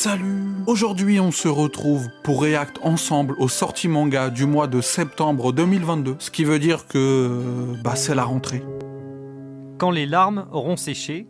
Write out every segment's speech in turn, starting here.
Salut! Aujourd'hui, on se retrouve pour react ensemble aux sorties manga du mois de septembre 2022, ce qui veut dire que c'est la rentrée. Quand les larmes auront séché,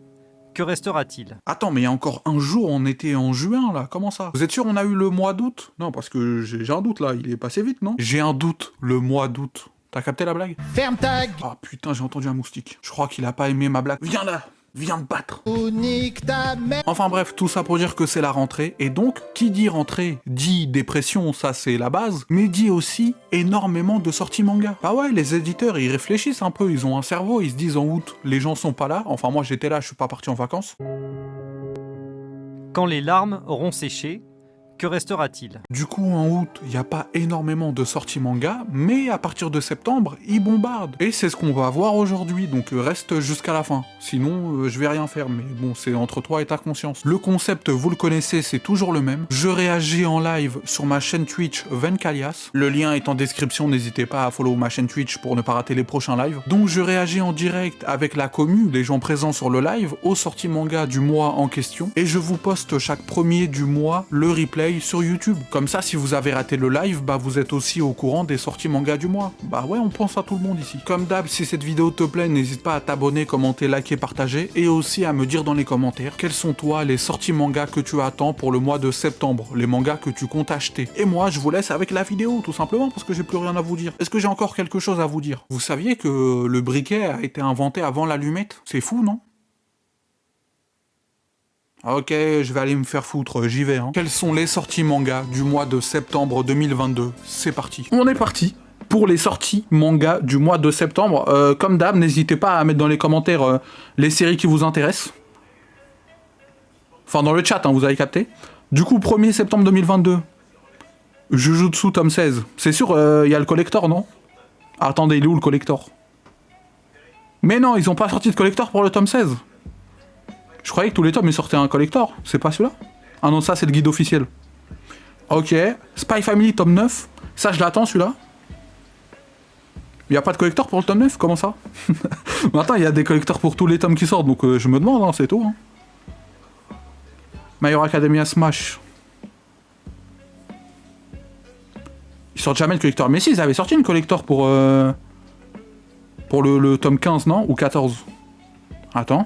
que restera-t-il? Attends, mais il y a encore un jour, on était en juin là, comment ça? Vous êtes sûr on a eu le mois d'août? Non, parce que j'ai un doute là, il est passé vite, non? J'ai un doute, le mois d'août. T'as capté la blague? Ferme ta gueule. Ah putain, j'ai entendu un moustique. Je crois qu'il a pas aimé ma blague. Viens là! Viens te battre. Nique ta mère. Enfin bref, tout ça pour dire que c'est la rentrée, et donc, qui dit rentrée, dit dépression, ça c'est la base, mais dit aussi énormément de sorties manga. Ah ouais, les éditeurs, ils réfléchissent un peu, ils ont un cerveau, ils se disent en août, les gens sont pas là, enfin moi j'étais là, je suis pas parti en vacances. Quand les larmes auront séché, que restera-t-il? Du coup, en août, il n'y a pas énormément de sorties manga, mais à partir de septembre, ils bombardent. Et c'est ce qu'on va voir aujourd'hui, donc reste jusqu'à la fin. Sinon, je vais rien faire, mais bon, c'est entre toi et ta conscience. Le concept, vous le connaissez, c'est toujours le même. Je réagis en live sur ma chaîne Twitch Venkalias. Le lien est en description, n'hésitez pas à follow ma chaîne Twitch pour ne pas rater les prochains lives. Donc je réagis en direct avec la commu, les gens présents sur le live, aux sorties manga du mois en question. Et je vous poste chaque premier du mois le replay sur YouTube. Comme ça, si vous avez raté le live, vous êtes aussi au courant des sorties manga du mois. Bah ouais, on pense à tout le monde ici. Comme d'hab, si cette vidéo te plaît, n'hésite pas à t'abonner, commenter, liker, partager, et aussi à me dire dans les commentaires quelles sont toi les sorties manga que tu attends pour le mois de septembre, les mangas que tu comptes acheter. Et moi, je vous laisse avec la vidéo, tout simplement, parce que j'ai plus rien à vous dire. Est-ce que j'ai encore quelque chose à vous dire? Vous saviez que le briquet a été inventé avant l'allumette? C'est fou, non? Ok, je vais aller me faire foutre, j'y vais. Quelles sont les sorties manga du mois de septembre 2022? C'est parti. On est parti pour les sorties manga du mois de septembre. Comme d'hab, n'hésitez pas à mettre dans les commentaires les séries qui vous intéressent. Enfin, dans le chat, vous avez capté. Du coup, 1er septembre 2022, Jujutsu tome 16. C'est sûr, il y a le collector, non? Attendez, il est où le collector? Mais non, ils ont pas sorti de collector pour le tome 16. Je croyais que tous les tomes ils sortaient un collector, c'est pas celui-là? Ah non, ça c'est le guide officiel. Ok, Spy Family tome 9, ça je l'attends celui-là. Il y a pas de collector pour le tome 9, comment ça? Mais attends, il y a des collectors pour tous les tomes qui sortent, donc je me demande, c'est tout. My Hero Academia Smash. Ils sortent jamais de collector, mais si, ils avaient sorti une collector pour le tome 15, non? Ou 14? Attends.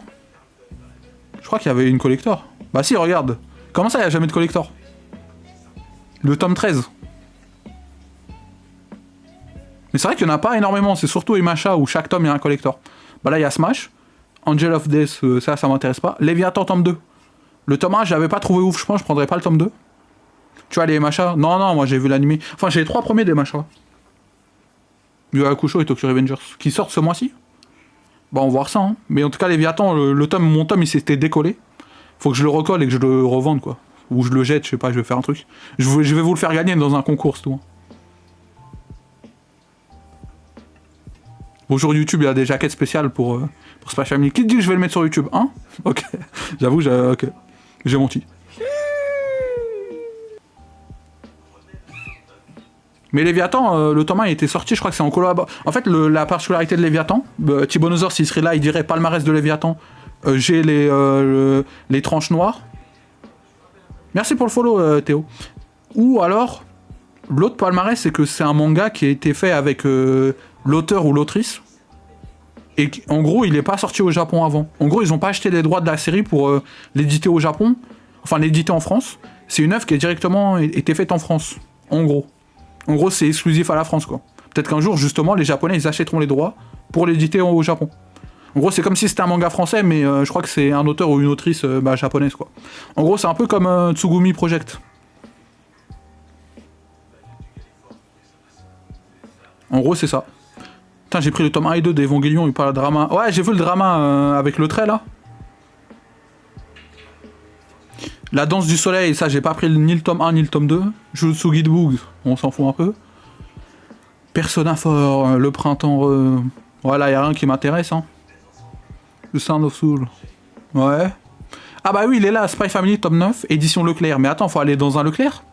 Je crois qu'il y avait une collector. Bah si, regarde. Comment ça, il n'y a jamais de collector? Le tome 13. Mais c'est vrai qu'il n'y en a pas énormément. C'est surtout Imasha où chaque tome, il y a un collector. Bah là, il y a Smash. Angel of Death, ça m'intéresse pas. Léviathan, tome 2. Le tome 1, je l'avais pas trouvé ouf. Je pense que je prendrais pas le tome 2. Tu vois, les Imasha. Non, moi j'ai vu l'anime. Enfin, j'ai les 3 premiers des Imasha. Yu Hakusho et Tokyo Revengers. Qui sortent ce mois-ci. Bon, on va voir ça, Mais en tout cas, Léviathan, mon tome, il s'était décollé. Faut que je le recolle et que je le revende, quoi. Ou je le jette, je sais pas, je vais faire un truc. Je vais vous le faire gagner dans un concours, c'est tout. Bonjour YouTube, il y a des jaquettes spéciales pour Spy Family. Qui te dit que je vais le mettre sur YouTube, Ok. J'avoue, ok. J'ai menti. Mais Léviathan, le tome 1 était sorti, je crois que c'est en collaboration. En fait, la particularité de Léviathan, Thibaut s'il serait là, il dirait palmarès de Léviathan. J'ai les tranches noires. Merci pour le follow, Théo. Ou alors, l'autre palmarès, c'est que c'est un manga qui a été fait avec l'auteur ou l'autrice. Et en gros, il n'est pas sorti au Japon avant. En gros, ils n'ont pas acheté les droits de la série pour l'éditer au Japon. Enfin, l'éditer en France. C'est une œuvre qui a directement été faite en France. En gros. En gros, c'est exclusif à la France, quoi. Peut-être qu'un jour, justement, les Japonais, ils achèteront les droits pour l'éditer au Japon. En gros, c'est comme si c'était un manga français, mais je crois que c'est un auteur ou une autrice japonaise, quoi. En gros, c'est un peu comme Tsugumi Project. En gros, c'est ça. Putain, j'ai pris le tome 1 et 2 d'Evangelion, il parle de drama. Ouais, j'ai vu le drama avec le trait, là. La danse du soleil, ça j'ai pas pris ni le tome 1 ni le tome 2. Jujutsu Guidebook, on s'en fout un peu. Persona 4, le printemps... Voilà, y a rien qui m'intéresse, The Sound of Soul. Ouais. Ah bah oui, il est là, Spy Family tome 9, édition Leclerc. Mais attends, faut aller dans un Leclerc?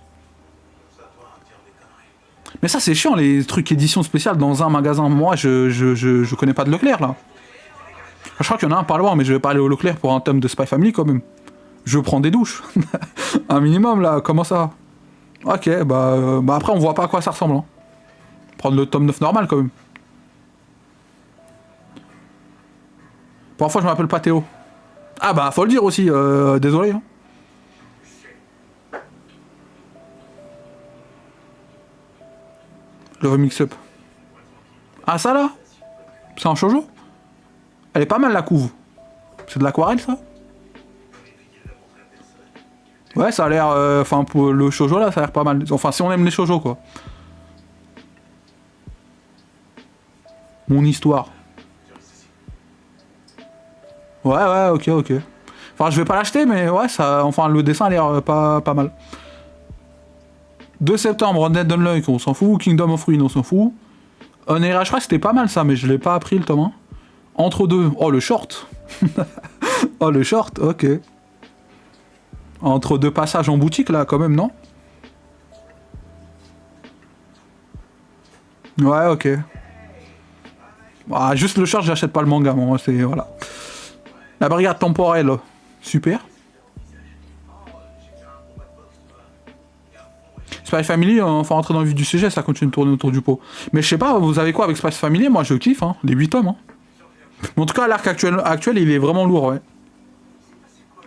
Mais ça c'est chiant, les trucs édition spéciale dans un magasin. Moi, je connais pas de Leclerc, là. Je crois qu'il y en a un pas loin, mais je vais pas aller au Leclerc pour un tome de Spy Family, quand même. Je prends des douches. Un minimum, là, comment ça? Ok, bah après, on voit pas à quoi ça ressemble. Hein. Prendre le tome 9 normal, quand même. Parfois, je m'appelle pas Théo. Ah bah, faut le dire aussi, désolé. Hein. Le remix up. Ah, ça, là? C'est un shoujo? Elle est pas mal, la couve. C'est de l'aquarelle, ça? Ouais, ça a l'air... Enfin, pour le shoujo, là, ça a l'air pas mal. Enfin, si on aime les shoujo, quoi. Mon histoire. Ouais, ok. Enfin, je vais pas l'acheter, mais ouais, ça... Enfin, le dessin a l'air pas mal. 2 septembre, Dead Unlock, on s'en fout. Kingdom of Ruin, on s'en fout. Onera, je crois que c'était pas mal, ça, mais je l'ai pas appris, le tome 1. Entre deux. Oh, le short. Oh, le short, ok. Entre deux passages en boutique, là, quand même, non? Ouais, ok. Ah, juste le short, j'achète pas le manga, moi, c'est... Voilà. La brigade temporelle, super. Spy Family, enfin, rentrer dans le vif du sujet, ça continue de tourner autour du pot. Mais je sais pas, vous avez quoi avec Spy Family? Moi, je kiffe, hein, les 8 tomes, hein. Mais en tout cas, l'arc actuel, il est vraiment lourd, ouais.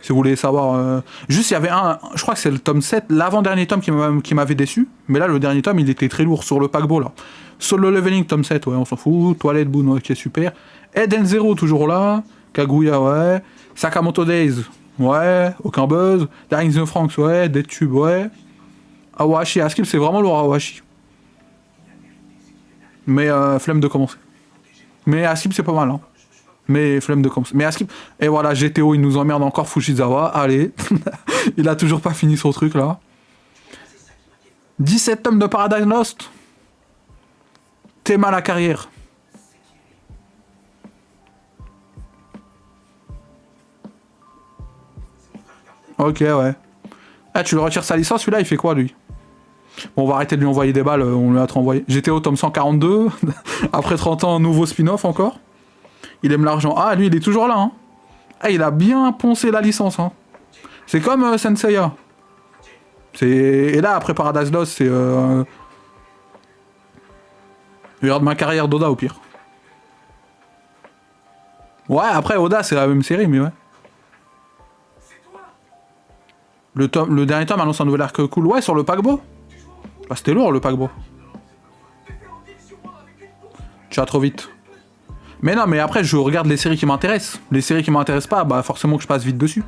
Si vous voulez savoir... Juste, il y avait un... Je crois que c'est le tome 7, l'avant-dernier tome qui m'avait déçu. Mais là, le dernier tome, il était très lourd sur le paquebot, là. Solo Leveling, tome 7, ouais, on s'en fout. Toilette Boon, ok, super. Eden Zero, toujours là. Kaguya, ouais. Sakamoto Days, ouais. Aucun buzz. Dying the Franks, ouais. Dead Tube, ouais. Awashi, Askip, c'est vraiment lourd, Awashi. Mais flemme de commencer. Mais Askip, c'est pas mal, hein. Mais flemme de commencer. Mais Askip... Et voilà, GTO, il nous emmerde encore, Fujisawa. Allez. Il a toujours pas fini son truc, là. 17 tomes de Paradise Lost. Théma la carrière. Ok, ouais. Ah, tu le retires sa licence, celui-là, il fait quoi, lui? Bon, on va arrêter de lui envoyer des balles, on lui a trop envoyé. GTO, tome 142. Après 30 ans, nouveau spin-off encore. Il aime l'argent. Ah, lui, il est toujours là, hein. Ah, il a bien poncé la licence, hein. C'est comme Senseiya. Et là, après Paradise Lost, c'est... Regarde ma carrière d'Oda, au pire. Ouais, après, Oda, c'est la même série, mais ouais. Le dernier tome annonce un nouvel arc cool. Ouais, sur le paquebot. Ah, c'était lourd, le paquebot. Tu vas trop vite. Mais non, mais après, je regarde les séries qui m'intéressent. Les séries qui m'intéressent pas, bah forcément que je passe vite dessus.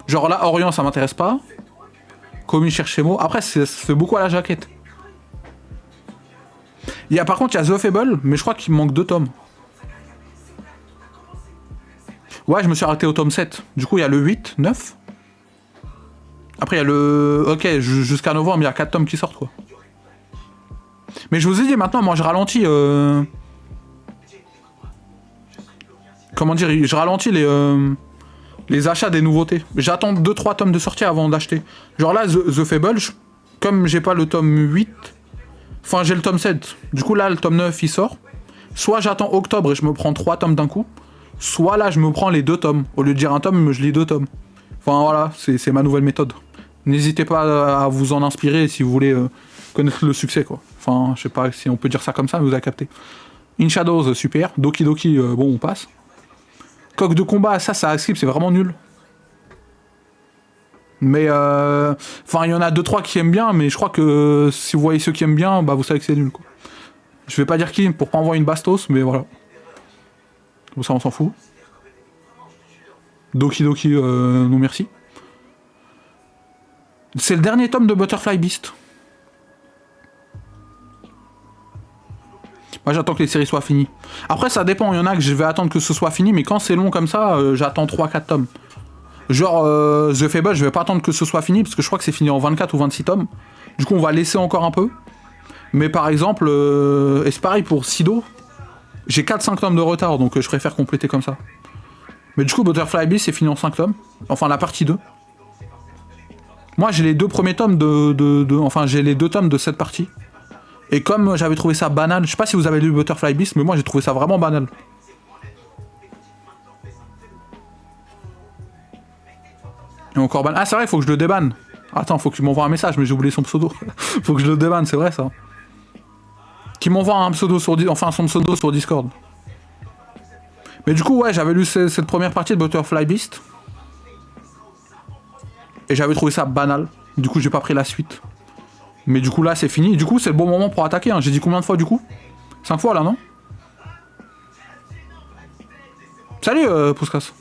Genre là, Orient, ça m'intéresse pas. Komi cherche mots. Après, ça se fait beaucoup à la jaquette. Par contre, il y a The Fable, mais je crois qu'il me manque 2 tomes. Ouais, je me suis arrêté au tome 7. Du coup, il y a le 8, 9. Après, il y a le... Ok, jusqu'à novembre, il y a 4 tomes qui sortent, quoi. Mais je vous ai dit, maintenant, moi, je ralentis... Comment dire? Je ralentis les achats des nouveautés. J'attends 2-3 tomes de sortie avant d'acheter. Genre là, The Fable, comme j'ai pas le tome 8... Enfin, j'ai le tome 7. Du coup, là, le tome 9, il sort. Soit j'attends octobre et je me prends 3 tomes d'un coup. Soit là, je me prends les 2 tomes. Au lieu de dire un tome, je lis 2 tomes. Enfin, voilà, c'est ma nouvelle méthode. N'hésitez pas à vous en inspirer si vous voulez connaître le succès, quoi. Enfin, je sais pas si on peut dire ça comme ça, mais vous avez capté. In Shadows, super. Doki Doki, bon, on passe. Coq de combat, ça skip, c'est vraiment nul. Mais, enfin, il y en a 2-3 qui aiment bien, mais je crois que si vous voyez ceux qui aiment bien, bah vous savez que c'est nul, quoi. Je vais pas dire qui, pour pas envoyer une bastos, mais voilà. Bon, ça, on s'en fout. Doki Doki, non merci. C'est le dernier tome de Butterfly Beast. Moi, j'attends que les séries soient finies. Après, ça dépend. Il y en a que je vais attendre que ce soit fini, mais quand c'est long comme ça, j'attends 3-4 tomes. Genre, The Fable, je vais pas attendre que ce soit fini, parce que je crois que c'est fini en 24 ou 26 tomes. Du coup, on va laisser encore un peu. Mais par exemple, et c'est pareil pour Sido, j'ai 4-5 tomes de retard, donc je préfère compléter comme ça. Mais du coup, Butterfly Beast, c'est fini en 5 tomes. Enfin, la partie 2. Moi, j'ai les 2 premiers tomes enfin, j'ai les 2 tomes de cette partie. Et comme j'avais trouvé ça banal, je sais pas si vous avez lu Butterfly Beast, mais moi, j'ai trouvé ça vraiment banal. Et encore ban. Ah, c'est vrai, faut que je le débanne. Attends, faut que tu m'envoies un message, mais j'ai oublié son pseudo. Faut que je le débanne, c'est vrai ça. Qui m'envoie un pseudo sur enfin son pseudo sur Discord. Mais du coup, ouais, j'avais lu cette première partie de Butterfly Beast. Et j'avais trouvé ça banal. Du coup, j'ai pas pris la suite. Mais du coup, là, c'est fini. Du coup, c'est le bon moment pour attaquer. Hein. J'ai dit combien de fois, du coup 5 fois, là, non? Salut, Pouskas.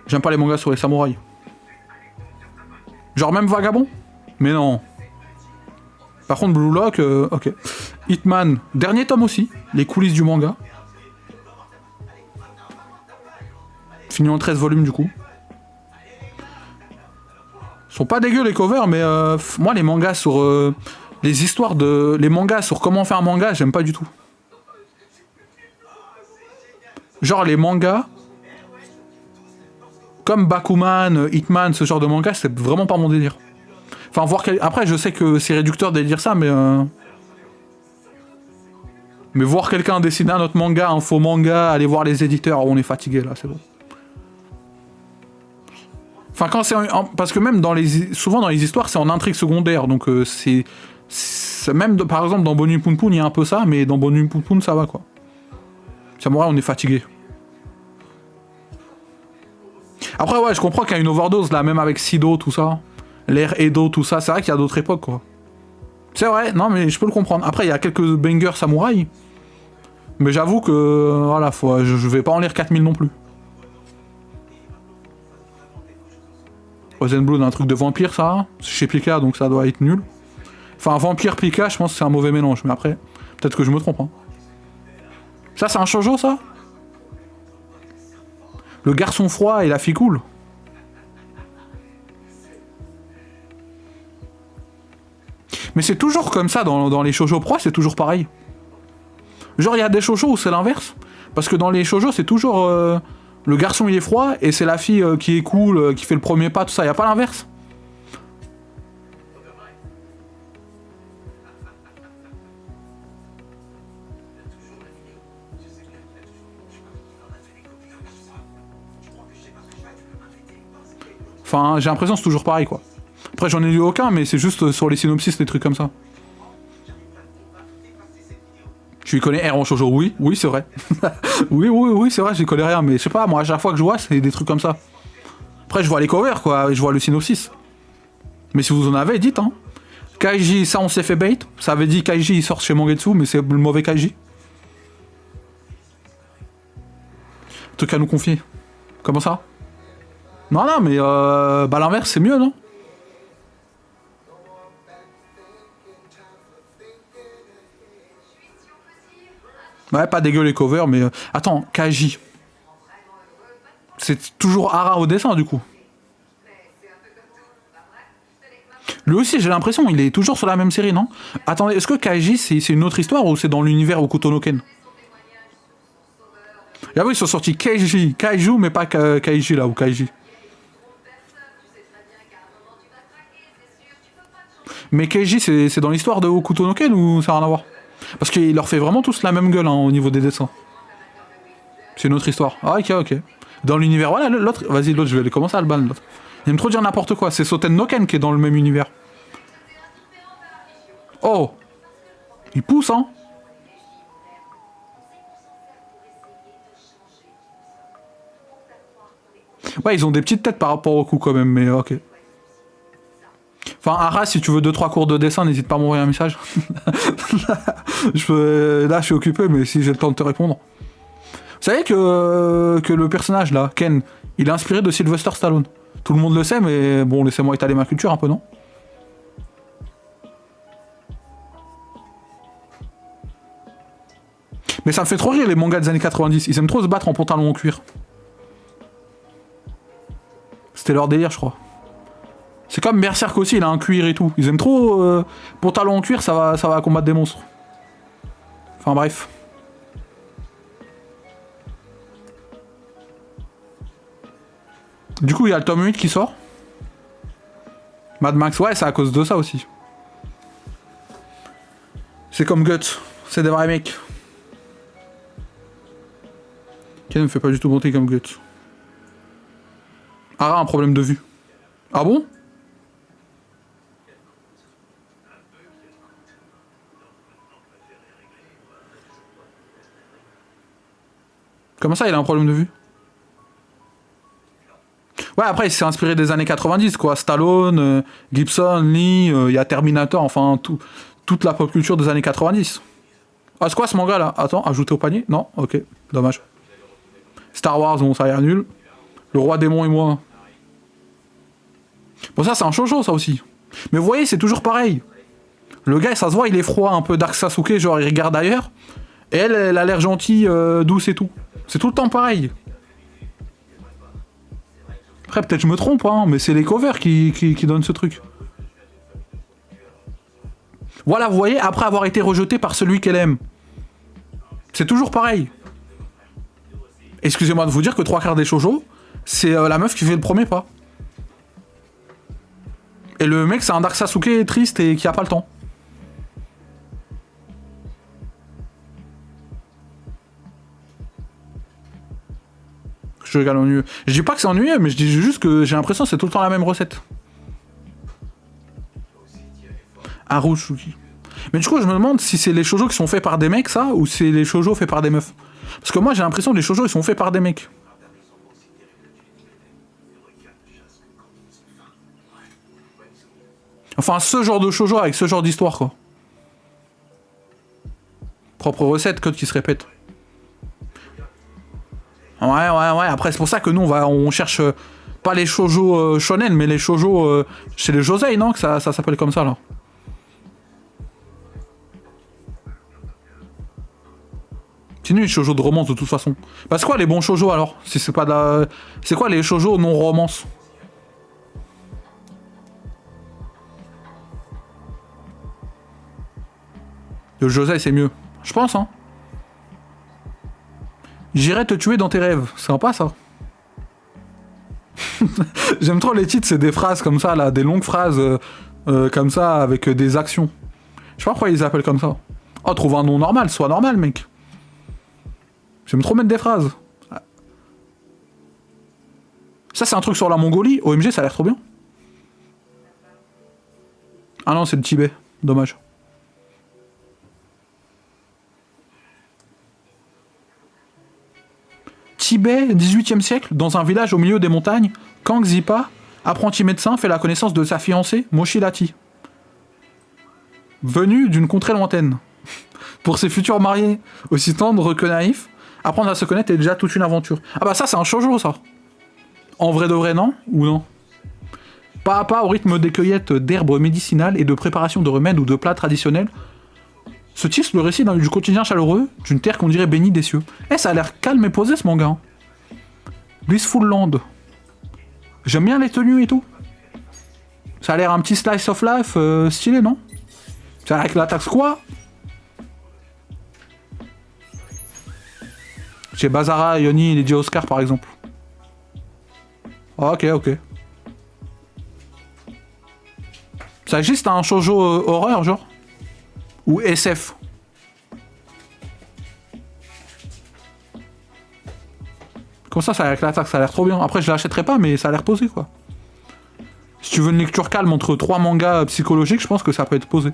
J'aime pas les mangas sur les samouraïs. Genre même Vagabond? Mais non. Par contre, Blue Lock, ok. Hitman, dernier tome aussi. Les coulisses du manga. Fini en 13 volumes, du coup. Ils sont pas dégueux les covers, mais moi les mangas sur les histoires de les mangas sur comment faire un manga, j'aime pas du tout. Genre les mangas comme Bakuman, Hitman, ce genre de manga, c'est vraiment pas mon délire. Enfin voir après je sais que c'est réducteur de dire ça, mais voir quelqu'un dessiner un autre manga, un faux manga, aller voir les éditeurs, on est fatigué là, c'est bon. Enfin, quand c'est parce que même souvent dans les histoires, c'est en intrigue secondaire, donc c'est même par exemple dans Bonu Poon Poon, il y a un peu ça, mais dans Bonu Poon Poon, ça va quoi. Samouraï, on est fatigué. Après, ouais, je comprends qu'il y a une overdose là, même avec Sido, tout ça, l'ère Edo, tout ça. C'est vrai qu'il y a d'autres époques quoi. C'est vrai, non mais je peux le comprendre. Après, il y a quelques bangers samouraï, mais j'avoue que voilà, je vais pas en lire 4000 non plus. Rosenblood, un truc de vampire, ça. C'est chez Pika, donc ça doit être nul. Enfin, vampire Pika, je pense que c'est un mauvais mélange. Mais après, peut-être que je me trompe. Hein. Ça, c'est un shoujo, ça? Le garçon froid et la fille cool. Mais c'est toujours comme ça dans les shoujo pro, c'est toujours pareil. Genre, il y a des shoujo où c'est l'inverse. Parce que dans les shoujo, c'est toujours... le garçon il est froid et c'est la fille qui est cool, qui fait le premier pas, tout ça. Y a pas l'inverse? Enfin, j'ai l'impression que c'est toujours pareil quoi. Après, j'en ai lu aucun, mais c'est juste sur les synopsis, des trucs comme ça. Tu y connais R en shoujo? Oui, oui, c'est vrai. oui, c'est vrai, j'y connais rien, mais je sais pas, moi, à chaque fois que je vois, c'est des trucs comme ça. Après, je vois les covers, quoi, et je vois le synopsis. Mais si vous en avez, dites, hein. Kaiji, ça, on s'est fait bait. Ça avait dit Kaiji, il sort chez Mangetsu, mais c'est le mauvais Kaiji. Truc à nous confier. Comment ça? Non, mais bah l'inverse, c'est mieux, non? Ouais, pas dégueu les covers, mais... Attends, Kaiji. C'est toujours Hara au dessin, du coup. Lui aussi, j'ai l'impression, il est toujours sur la même série, non? Attendez, est-ce que Kaiji, c'est une autre histoire ou c'est dans l'univers Hokuto no Ken? Ah oui, ils sont sortis Kaiju, mais pas Kaiji, là, ou Kaiji. Mais Kaiji, c'est dans l'histoire de Hokuto no Ken ou ça n'a rien à voir? Parce qu'il leur fait vraiment tous la même gueule, hein, au niveau des dessins. C'est une autre histoire. Ah, ok. Dans l'univers, voilà, l'autre... Vas-y, l'autre, je vais commencer à le ban, l'autre. Il aime trop dire n'importe quoi. C'est Soten no Ken qui est dans le même univers. Oh! Il pousse, hein? Ouais, ils ont des petites têtes par rapport au coup, quand même, mais ok. Enfin, Ara, si tu veux 2-3 cours de dessin, n'hésite pas à m'envoyer un message. Là, je suis occupé, mais si j'ai le temps de te répondre. Vous savez que le personnage, là, Ken, il est inspiré de Sylvester Stallone. Tout le monde le sait, mais bon, laissez-moi étaler ma culture un peu, non? Mais ça me fait trop rire, les mangas des années 90. Ils aiment trop se battre en pantalon en cuir. C'était leur délire, je crois. C'est comme Berserk aussi, il a un cuir et tout. Ils aiment trop pantalon en cuir, ça va combattre des monstres. Enfin bref. Du coup, il y a le tome 8 qui sort. Mad Max, ouais, c'est à cause de ça aussi. C'est comme Guts, c'est des vrais mecs. Ken ne me fait pas du tout monter comme Guts. Ara a un problème de vue. Ah bon? Comment ça, il a un problème de vue? Ouais, après, il s'est inspiré des années 90, quoi. Stallone, Gibson, Lee, il y a Terminator, enfin, toute la pop culture des années 90. Ah, c'est quoi ce manga là? Attends, ajouter au panier? Non? Ok, dommage. Star Wars, bon, ça a l'air nul. Le roi démon et moi. Bon, ça, c'est un shoujo, ça aussi. Mais vous voyez, c'est toujours pareil. Le gars, ça se voit, il est froid, un peu Dark Sasuke, genre il regarde ailleurs. Et elle a l'air gentille, douce et tout. C'est tout le temps pareil. Après, peut-être je me trompe, hein, mais c'est les covers qui donnent ce truc. Voilà, vous voyez, après avoir été rejetée par celui qu'elle aime. C'est toujours pareil. Excusez-moi de vous dire que 3/4 des shoujo, c'est la meuf qui fait le premier pas. Et le mec, c'est un Dark Sasuke triste et qui a pas le temps. Je regarde ennuyeux. Je dis pas que c'est ennuyeux, mais je dis juste que j'ai l'impression que c'est tout le temps la même recette. Arushuki. Mais du coup, je me demande si c'est les shoujo qui sont faits par des mecs, ça, ou c'est les shoujo faits par des meufs. Parce que moi, j'ai l'impression que les shoujo, ils sont faits par des mecs. Enfin, ce genre de shoujo avec ce genre d'histoire, quoi. Propre recette, code qui se répète. Ouais. Après, c'est pour ça que nous, on cherche pas les shoujo shonen, mais les shoujo chez les josei, non? Que ça s'appelle comme ça, là. C'est nul les shoujo de romance, de toute façon. Bah, c'est quoi les bons shoujo, alors? Si c'est pas de la... C'est quoi les shoujo non romance? Le josei, c'est mieux. Je pense, hein. J'irai te tuer dans tes rêves. C'est sympa, ça. J'aime trop les titres, c'est des phrases comme ça, là. Des longues phrases comme ça, avec des actions. Je sais pas pourquoi ils les appellent comme ça. Oh, trouve un nom normal, sois normal, mec. J'aime trop mettre des phrases. Ça, c'est un truc sur la Mongolie. OMG, ça a l'air trop bien. Ah non, c'est le Tibet. Dommage. Tibet, 18e siècle, dans un village au milieu des montagnes, Kang Zipa, apprenti médecin, fait la connaissance de sa fiancée, Moshilati. Venue d'une contrée lointaine. Pour ses futurs mariés, aussi tendres que naïfs, apprendre à se connaître est déjà toute une aventure. Ah bah ça, c'est un shoujo, ça. En vrai de vrai, non? Ou non? Pas à pas, au rythme des cueillettes d'herbes médicinales et de préparation de remèdes ou de plats traditionnels, se tisse le récit du quotidien chaleureux d'une terre qu'on dirait bénie des cieux. Eh, ça a l'air calme et posé, ce manga. Hein. Blissful Land. J'aime bien les tenues et tout. Ça a l'air un petit slice of life stylé, non? Ça a l'air avec la taxe quoi? Chez Bazara, Yoni et Lady Oscar, par exemple. Ok. Ça existe un shoujo horreur, genre? Ou SF? Comme ça a l'air avec l'attaque, ça a l'air trop bien. Après, je l'achèterai pas, mais ça a l'air posé, quoi. Si tu veux une lecture calme entre 3 mangas psychologiques, je pense que ça peut être posé.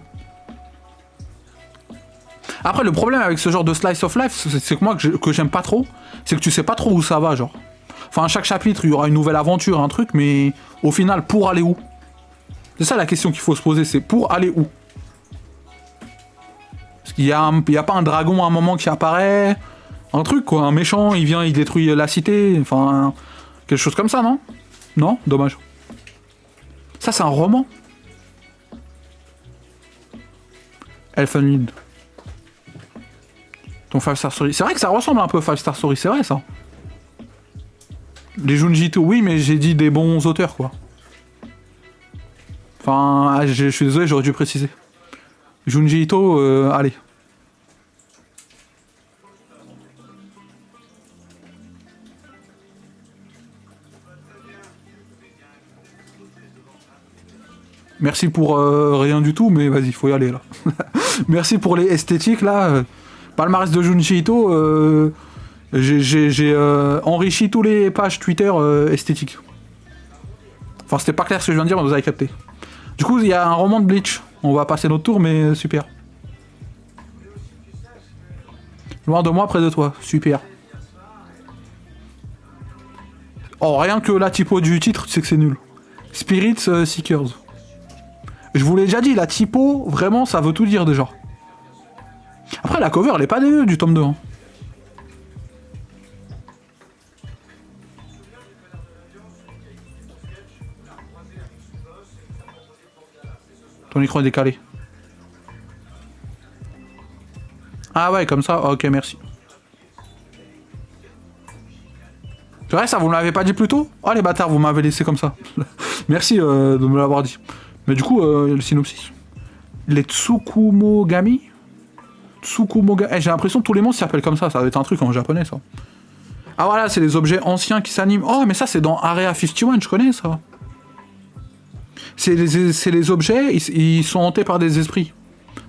Après, le problème avec ce genre de slice of life, c'est que moi, que j'aime pas trop, c'est que tu sais pas trop où ça va, genre. Enfin, à chaque chapitre, il y aura une nouvelle aventure, un truc, mais au final, pour aller où? C'est ça la question qu'il faut se poser, c'est pour aller où? Parce qu'il y a pas un dragon à un moment qui apparaît, un truc quoi, un méchant, il vient, il détruit la cité, enfin, quelque chose comme ça, non? Non? Dommage. Ça, c'est un roman? Elfenlied. Ton 5 Star Story. C'est vrai que ça ressemble un peu à 5 Star Story, c'est vrai ça. Les Junji Ito, oui, mais j'ai dit des bons auteurs, quoi. Enfin, je suis désolé, j'aurais dû préciser. Junji Ito, allez. Merci pour rien du tout, mais vas-y, faut y aller, là. Merci pour les esthétiques, là. Palmarès de Junji Ito, j'ai enrichi tous les pages Twitter esthétiques. Enfin, c'était pas clair ce que je viens de dire, mais vous avez capté. Du coup, il y a un roman de Bleach. On va passer notre tour, mais super. Loin de moi, près de toi. Super. Oh, rien que la typo du titre, tu sais que c'est nul. Spirits Seekers. Je vous l'ai déjà dit, la typo, vraiment, ça veut tout dire déjà. Après, la cover, elle est pas dégueu du tome 2. Hein. Ton écran est décalé. Ah ouais, comme ça, ok, merci. C'est vrai, ça, vous me l'avez pas dit plus tôt? Oh les bâtards, vous m'avez laissé comme ça. Merci de me l'avoir dit. Mais du coup, le synopsis. Les Tsukumogami. Tsukumogami. J'ai l'impression que tous les monstres s'appellent comme ça. Ça va être un truc en japonais, ça. Ah voilà, c'est les objets anciens qui s'animent. Oh, mais ça, c'est dans Area 51, je connais ça. C'est les objets, ils sont hantés par des esprits.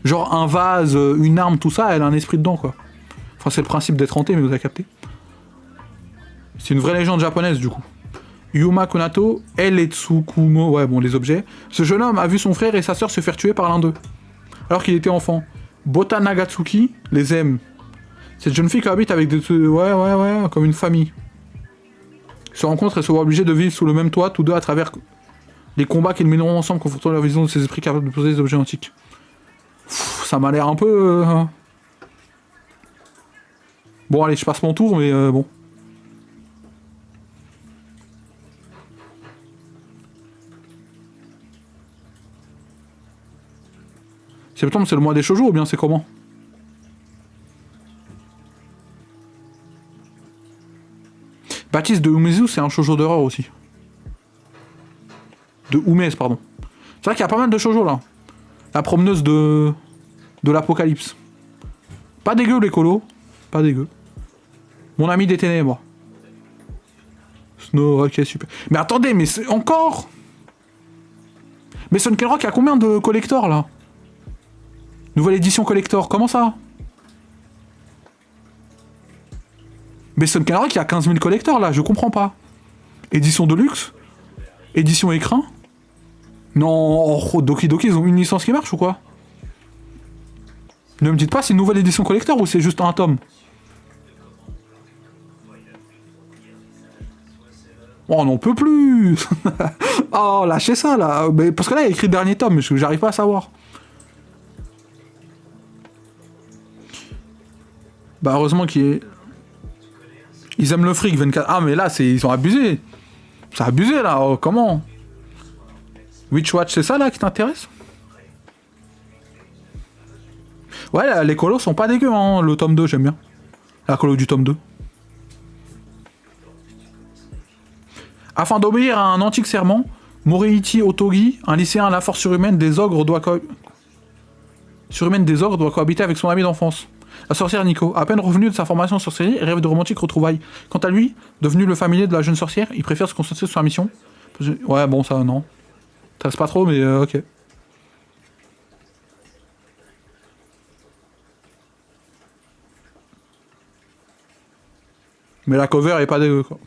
Genre un vase, une arme, tout ça, elle a un esprit dedans, quoi. Enfin, c'est le principe d'être hanté, mais vous avez capté. C'est une vraie légende japonaise, du coup. Yuma Konato, elle et Tsukumo, ouais, bon, les objets. Ce jeune homme a vu son frère et sa sœur se faire tuer par l'un d'eux, alors qu'il était enfant. Bota Nagatsuki les aime. Cette jeune fille cohabite avec des... Ouais, comme une famille. Ils se rencontrent et se voient obligés de vivre sous le même toit, tous deux à travers les combats qu'ils mèneront ensemble, confrontant leur vision de ces esprits capables de poser des objets antiques. Pff, ça m'a l'air un peu... Bon, allez, je passe mon tour, mais bon. Septembre, c'est le mois des shoujo ou bien c'est comment? Baptiste de Umezu, c'est un shoujo d'horreur aussi. De Umes, pardon. C'est vrai qu'il y a pas mal de shoujo là. La promeneuse de l'apocalypse. Pas dégueu les colos. Pas dégueu. Mon ami des ténèbres. Snow, ok, super. Mais attendez, mais c'est encore. Mais Son Kelrock a combien de collectors là? Nouvelle édition collector, comment ça? Mais Son Kelrock, il y a 15 000 collectors là, je comprends pas. Édition de luxe? Édition écrin? Non, oh, Doki Doki, ils ont une licence qui marche ou quoi? Ne me dites pas c'est une nouvelle édition collector ou c'est juste un tome? Oh, on n'en peut plus. Oh, lâchez ça là. Mais parce que là, il y a écrit dernier tome, mais j'arrive pas à savoir. Bah, heureusement qu'ils aiment le fric, 24. Ah, mais là, ils ont abusé. C'est abusé là, oh, comment? Witch Watch, c'est ça là qui t'intéresse? Ouais, là, les colos sont pas dégueux, hein. Le tome 2, j'aime bien. La colo du tome 2. Afin d'obéir à un antique serment, Morihiti Otogi, un lycéen à la force surhumaine des ogres, doit cohabiter avec son ami d'enfance. La sorcière Nico, à peine revenu de sa formation en sorcellerie, rêve de romantiques retrouvailles. Quant à lui, devenu le familier de la jeune sorcière, il préfère se concentrer sur sa mission. Ouais, bon, ça, non. T'intéresse pas trop, mais ok. Mais la cover est pas dégueu, quoi.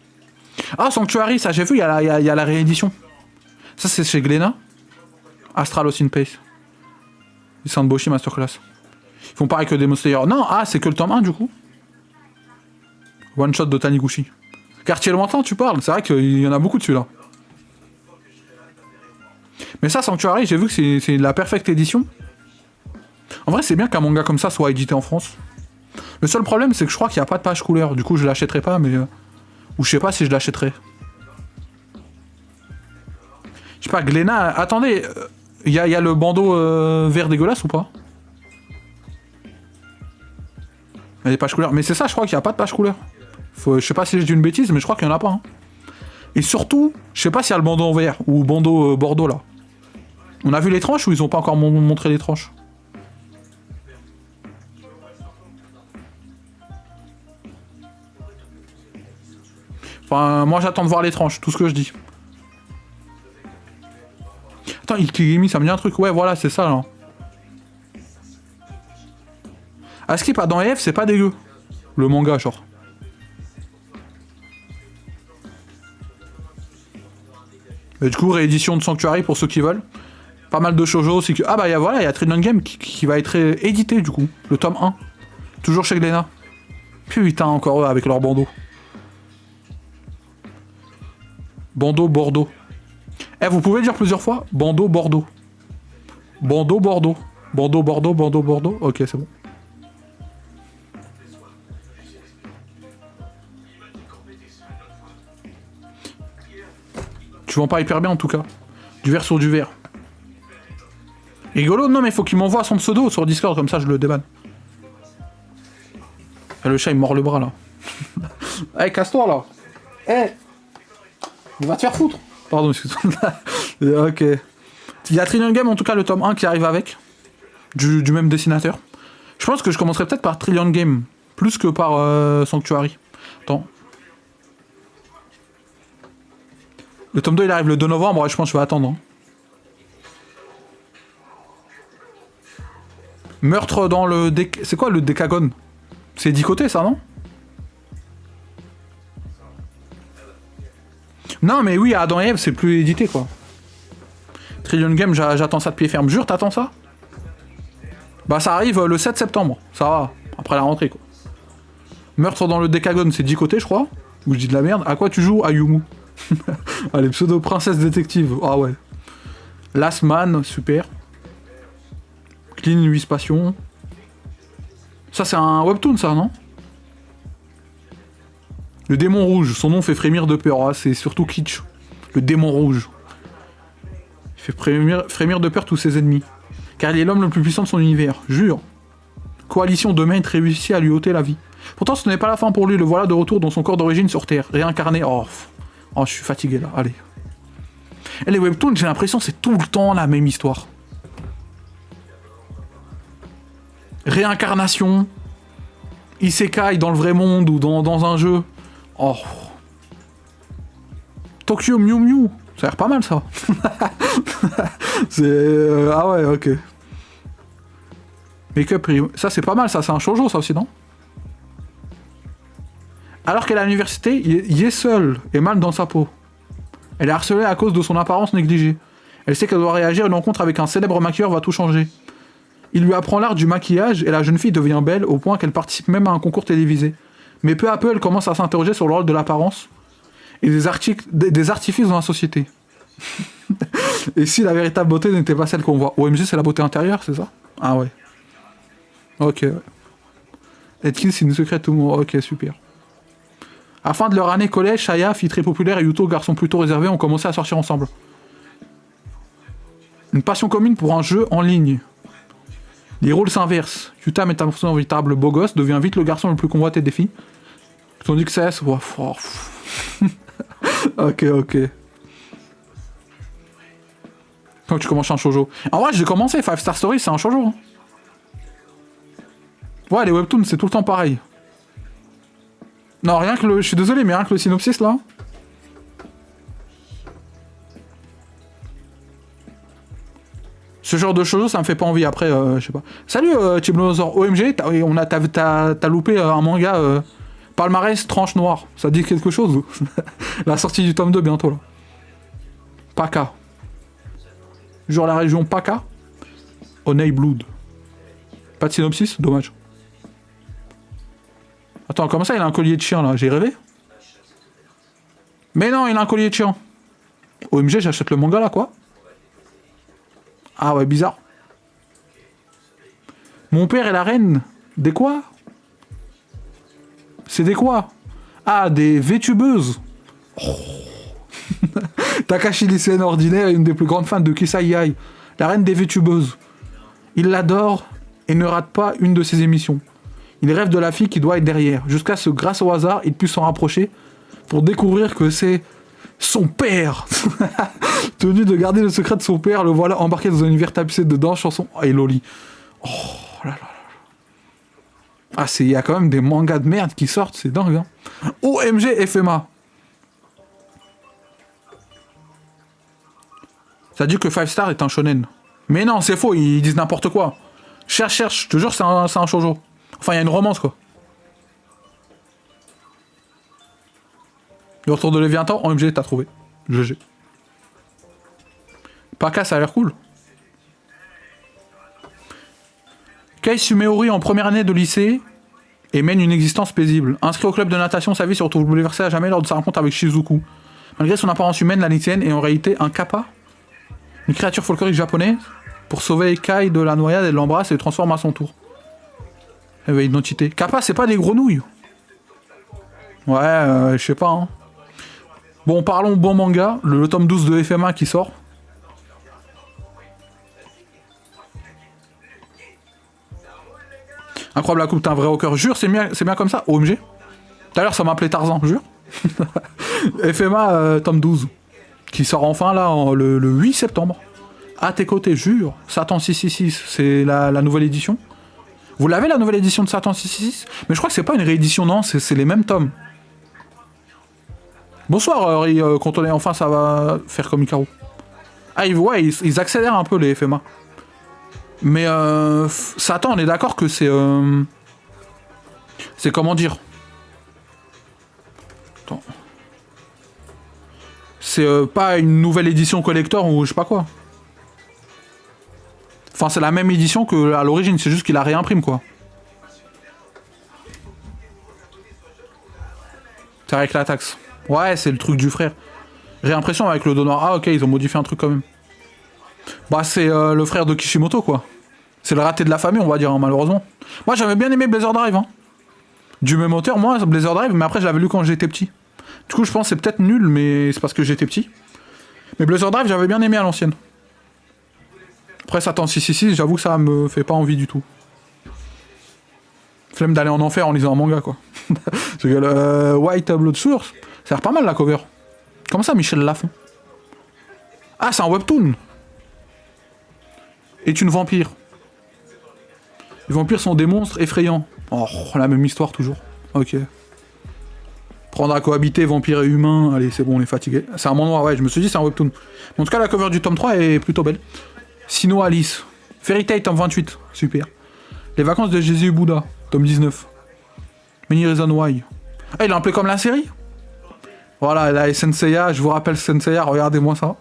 Ah, Sanctuary, ça j'ai vu, il y a la réédition. Ça, c'est chez Glénat. Astral Lost in Pace. Les Sandboshi Masterclass. Ils font pareil que Demon Slayer. Non, ah, c'est que le tome 1 du coup. One shot de Taniguchi. Quartier lointain, tu parles. C'est vrai qu'il y en a beaucoup dessus là. Mais ça, Sanctuary, j'ai vu que c'est la perfecte édition. En vrai, c'est bien qu'un manga comme ça soit édité en France. Le seul problème, c'est que je crois qu'il n'y a pas de page couleur. Du coup, je l'achèterai pas, mais. Ou je sais pas si je l'achèterai. Je sais pas, Glénat. Attendez, y a le bandeau vert dégueulasse ou pas? Il y a des pages couleurs. Mais c'est ça, je crois qu'il n'y a pas de page couleur. Je sais pas si j'ai dit une bêtise, mais je crois qu'il n'y en a pas. Hein. Et surtout, je sais pas s'il y a le bandeau en vert ou bandeau bordeaux là. On a vu les tranches ou ils ont pas encore montré les tranches? Enfin, moi j'attends de voir les tranches, tout ce que je dis. Attends, Ikigami, ça me dit un truc. Ouais, voilà, c'est ça là. Askip dans EF, c'est pas dégueu. Le manga, genre. Et du coup, réédition de Sanctuary pour ceux qui veulent. Pas mal de shoujo aussi que... Ah bah voilà, il y a Trillion Game qui va être édité du coup. Le tome 1. Toujours chez Glénat. Putain, encore eux avec leur bandeau. Bandeau Bordeaux. Eh, vous pouvez le dire plusieurs fois? Bandeau Bordeaux. Bandeau Bordeaux. Bandeau Bordeaux, bandeau Bordeaux. Ok, c'est bon. Tu vends pas hyper bien en tout cas. Du vert sur du vert. Rigolo, non mais faut qu'il m'envoie son pseudo sur Discord, comme ça je le débanne. Et le chat il mord le bras là. Eh, casse-toi là. Eh, il va te faire foutre. Pardon, excuse-moi. Ok. Il y a Trillion Game en tout cas, le tome 1 qui arrive avec. Du même dessinateur. Je pense que je commencerai peut-être par Trillion Game. Plus que par Sanctuary. Attends. Le tome 2 il arrive le 2 novembre, ouais, je pense que je vais attendre. Hein. Meurtre dans le... C'est quoi le Décagone? C'est 10 côtés ça, non? Non mais oui, Adam et Ève c'est plus édité quoi. Trillion Game, j'attends ça de pied ferme. Jure, t'attends ça? Bah ça arrive le 7 septembre, ça va, après la rentrée quoi. Meurtre dans le Décagone, c'est 10 côtés je crois. Ou je dis de la merde. À quoi tu joues? À Yumu. Allez, pseudo princesse détective. Ah ouais. Last Man, super. Clean 8 Passion. Ça c'est un webtoon ça, non? Le démon rouge, son nom fait frémir de peur. Ah, c'est surtout kitsch. Le démon rouge. Il fait frémir de peur tous ses ennemis. Car il est l'homme le plus puissant de son univers, jure. Coalition de maîtres réussit à lui ôter la vie. Pourtant ce n'est pas la fin pour lui, le voilà de retour dans son corps d'origine sur Terre, réincarné. Oh, je suis fatigué là, allez. Et les webtoons, j'ai l'impression que c'est tout le temps la même histoire. Réincarnation, isekai dans le vrai monde ou dans un jeu. Oh. Tokyo Mew Mew, ça a l'air pas mal ça. C'est... Ah ouais, ok. Make-up, ça c'est pas mal ça, c'est un shoujo ça aussi, non? Alors qu'elle est à l'université, il est seul et mal dans sa peau. Elle est harcelée à cause de son apparence négligée. Elle sait qu'elle doit réagir, une rencontre avec un célèbre maquilleur va tout changer. Il lui apprend l'art du maquillage et la jeune fille devient belle au point qu'elle participe même à un concours télévisé. Mais peu à peu, elle commence à s'interroger sur le rôle de l'apparence et des artifices dans la société. Et si la véritable beauté n'était pas celle qu'on voit? OMG, c'est la beauté intérieure, c'est ça? Ah ouais. Ok, ouais. Atkins, c'est une secrète tout monde. Ok, super. À la fin de leur année collège, Shaya, fille très populaire, et Yuto, garçon plutôt réservé, ont commencé à sortir ensemble. Une passion commune pour un jeu en ligne. Les rôles s'inversent. Yuta, métamorphosé en véritable beau gosse, devient vite le garçon le plus convoité des filles. Tandis que CS... Oh, ok, ok. Quand tu commences un shoujo. En vrai, j'ai commencé, 5 Star Story, c'est un shoujo. Hein. Ouais, les webtoons, c'est tout le temps pareil. Non, rien que le... Je suis désolé, mais rien que le synopsis, là... Ce genre de shoujo, ça me fait pas envie. Après, je sais pas. Salut, Chiblosaur. OMG, t'as loupé un manga... Palmarès tranche noire. Ça dit quelque chose? La sortie du tome 2, bientôt, là. Paka. Genre la région Paka. Onei Blood. Pas de synopsis? Dommage. Attends, comment ça il a un collier de chien là? J'ai rêvé? Mais non, il a un collier de chien. OMG, j'achète le manga là, quoi? Ah ouais, bizarre. Mon père et la reine. Des quoi? C'est des quoi? Ah, des VTubeuses. Oh. Takashi lycéenne ordinaire est une des plus grandes fans de Kisai, la reine des VTubeuses. Il l'adore et ne rate pas une de ses émissions. Il rêve de la fille qui doit être derrière, jusqu'à ce que, grâce au hasard, il puisse s'en rapprocher pour découvrir que c'est son père. Tenu de garder le secret de son père, le voilà embarqué dans un univers tapissé de danse, chansons et loli. Oh là là. Ah, il y a quand même des mangas de merde qui sortent, c'est dingue. Hein. OMG FMA. Ça dit que 5 Star est un shonen. Mais non, c'est faux, ils disent n'importe quoi. Cherche, je te jure, c'est un shoujo. Enfin, il y a une romance, quoi. Le retour de Léviathan, OMG, t'as trouvé. GG. Paka, ça a l'air cool. Kei Sumeori en première année de lycée et mène une existence paisible. Inscrit au club de natation, sa vie se retrouve bouleversée à jamais lors de sa rencontre avec Shizuku. Malgré son apparence humaine, la lycéenne est en réalité un kappa, une créature folklorique japonaise. Pour sauver Kai de la noyade, elle l'embrasse et le transforme à son tour. Elle veut identité. Kappa, c'est pas des grenouilles. Ouais, je sais pas. Hein. Bon, parlons bon manga. Le tome 12 de FMA qui sort. Incroyable la coupe, t'es un vrai rocker. Jure, c'est bien comme ça. OMG. Tout à l'heure, ça m'appelait Tarzan, jure. FMA tome 12. Qui sort enfin là, le 8 septembre. À tes côtés, jure. Satan 666, c'est la nouvelle édition. Vous l'avez la nouvelle édition de Satan 666? Mais je crois que c'est pas une réédition, non, c'est les mêmes tomes. Bonsoir, Ri, quand on est enfin, ça va faire comme Icaro. Ah, ils accélèrent un peu les FMA. Mais Satan, on est d'accord que c'est... c'est comment dire? Attends. C'est pas une nouvelle édition collector ou je sais pas quoi. Enfin, c'est la même édition que à l'origine, c'est juste qu'il la réimprime, quoi. C'est avec la taxe. Ouais, c'est le truc du frère. Réimpression avec le dos noir. Ah, ok, ils ont modifié un truc quand même. Bah, c'est le frère de Kishimoto, quoi. C'est le raté de la famille, on va dire, hein, malheureusement. Moi, j'avais bien aimé Blazer Drive, hein. Du même auteur, moi, Blazer Drive, mais après, je l'avais lu quand j'étais petit. Du coup, je pense que c'est peut-être nul, mais c'est parce que j'étais petit. Mais Blazer Drive, j'avais bien aimé à l'ancienne. Après, Satan 666, j'avoue que ça me fait pas envie du tout. Flemme d'aller en enfer en lisant un manga, quoi. White Blood Source, ça a l'air pas mal la cover. Comment ça, Michel Lafon? Ah, c'est un webtoon. Est une vampire. Les vampires sont des monstres effrayants. Oh, la même histoire toujours. Ok. Prendre à cohabiter vampire et humain. Allez, c'est bon, on est fatigué. C'est un manoir, ouais, je me suis dit c'est un webtoon. Mais en tout cas, la cover du tome 3 est plutôt belle. Sino Alice. Fairy Tail, tome 28. Super. Les vacances de Jésus et Bouddha, tome 19. Many Reasons Why. Ah, il est un peu comme la série. Voilà, la Senseiya, je vous rappelle Senseiya, regardez-moi ça.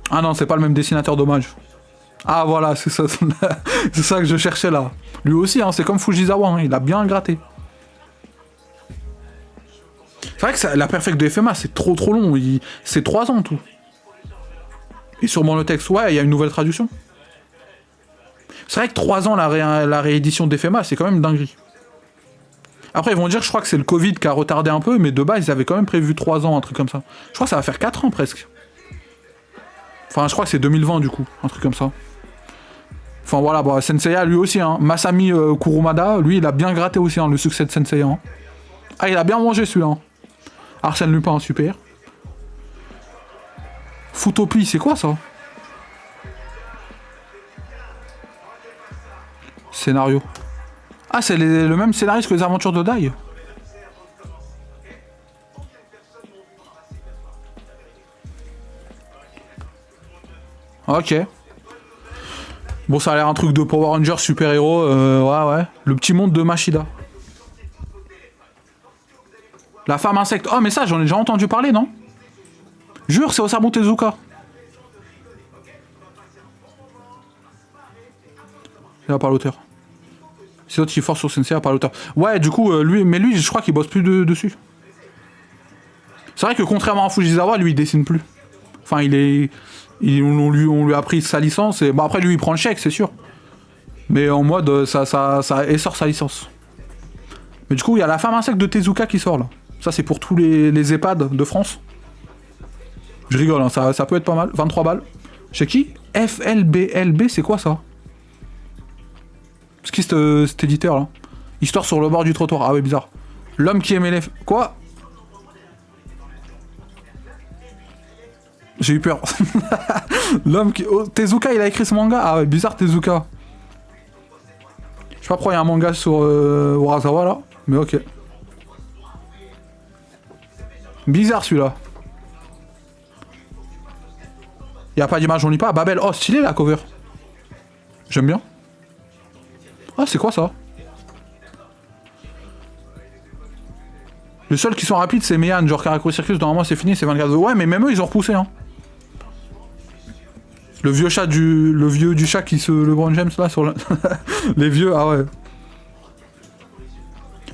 Ah non, c'est pas le même dessinateur, dommage. Ah voilà, c'est ça, c'est ça que je cherchais là. Lui aussi, hein, c'est comme Fujisawa, hein, il a bien gratté. C'est vrai que ça, la perfect de FMA, c'est trop long, c'est 3 ans tout. Et sûrement le texte, ouais, il y a une nouvelle traduction. C'est vrai que 3 ans la réédition d'FMA, c'est quand même dinguerie. Après, ils vont dire, je crois que c'est le Covid qui a retardé un peu, mais de base, ils avaient quand même prévu 3 ans, un truc comme ça. Je crois que ça va faire 4 ans presque. Enfin, je crois que c'est 2020 du coup, un truc comme ça. Enfin voilà, bah, Senseiya lui aussi, hein. Masami Kurumada, lui il a bien gratté aussi, hein, le succès de Senseiya. Hein. Ah, il a bien mangé celui-là. Hein. Arsène Lupin, super. Futopie, c'est quoi ça? Scénario. Ah, c'est le même scénariste que les aventures de Dai. Ok. Bon, ça a l'air un truc de Power Rangers super-héros. Ouais. Le petit monde de Machida. La femme insecte. Oh, mais ça, j'en ai déjà entendu parler, non? Jure, c'est Osamu Tezuka. C'est là par l'auteur. C'est l'autre qui force sur Sensei par l'auteur. Ouais, du coup, lui, je crois qu'il bosse plus dessus. C'est vrai que contrairement à Fujisawa, lui, il dessine plus. Enfin, on lui a pris sa licence et bon après lui il prend le chèque c'est sûr. Mais en mode ça essore sa licence. Mais du coup il y a la femme insecte de Tezuka qui sort là. Ça c'est pour tous les EHPAD de France. Je rigole hein, ça peut être pas mal. 23 balles. Chez qui? FLBLB, c'est quoi ça? C'est qui cet éditeur là? Histoire sur le bord du trottoir. Ah ouais bizarre. L'homme qui aimait les... Quoi? J'ai eu peur. L'homme qui... Oh, Tezuka, il a écrit ce manga. Ah ouais, bizarre Tezuka. Je sais pas pourquoi il y a un manga sur Urasawa là, mais ok. Bizarre celui-là. Il y a pas d'image, on lit pas. Babel, oh stylé la cover. J'aime bien. Ah c'est quoi ça? Les seuls qui sont rapides c'est Meian, genre Karakuri Circus, normalement c'est fini, c'est 24. Ouais mais même eux ils ont repoussé hein. Le vieux du chat qui se... Le Grand James, là, sur le... Les vieux, ah ouais.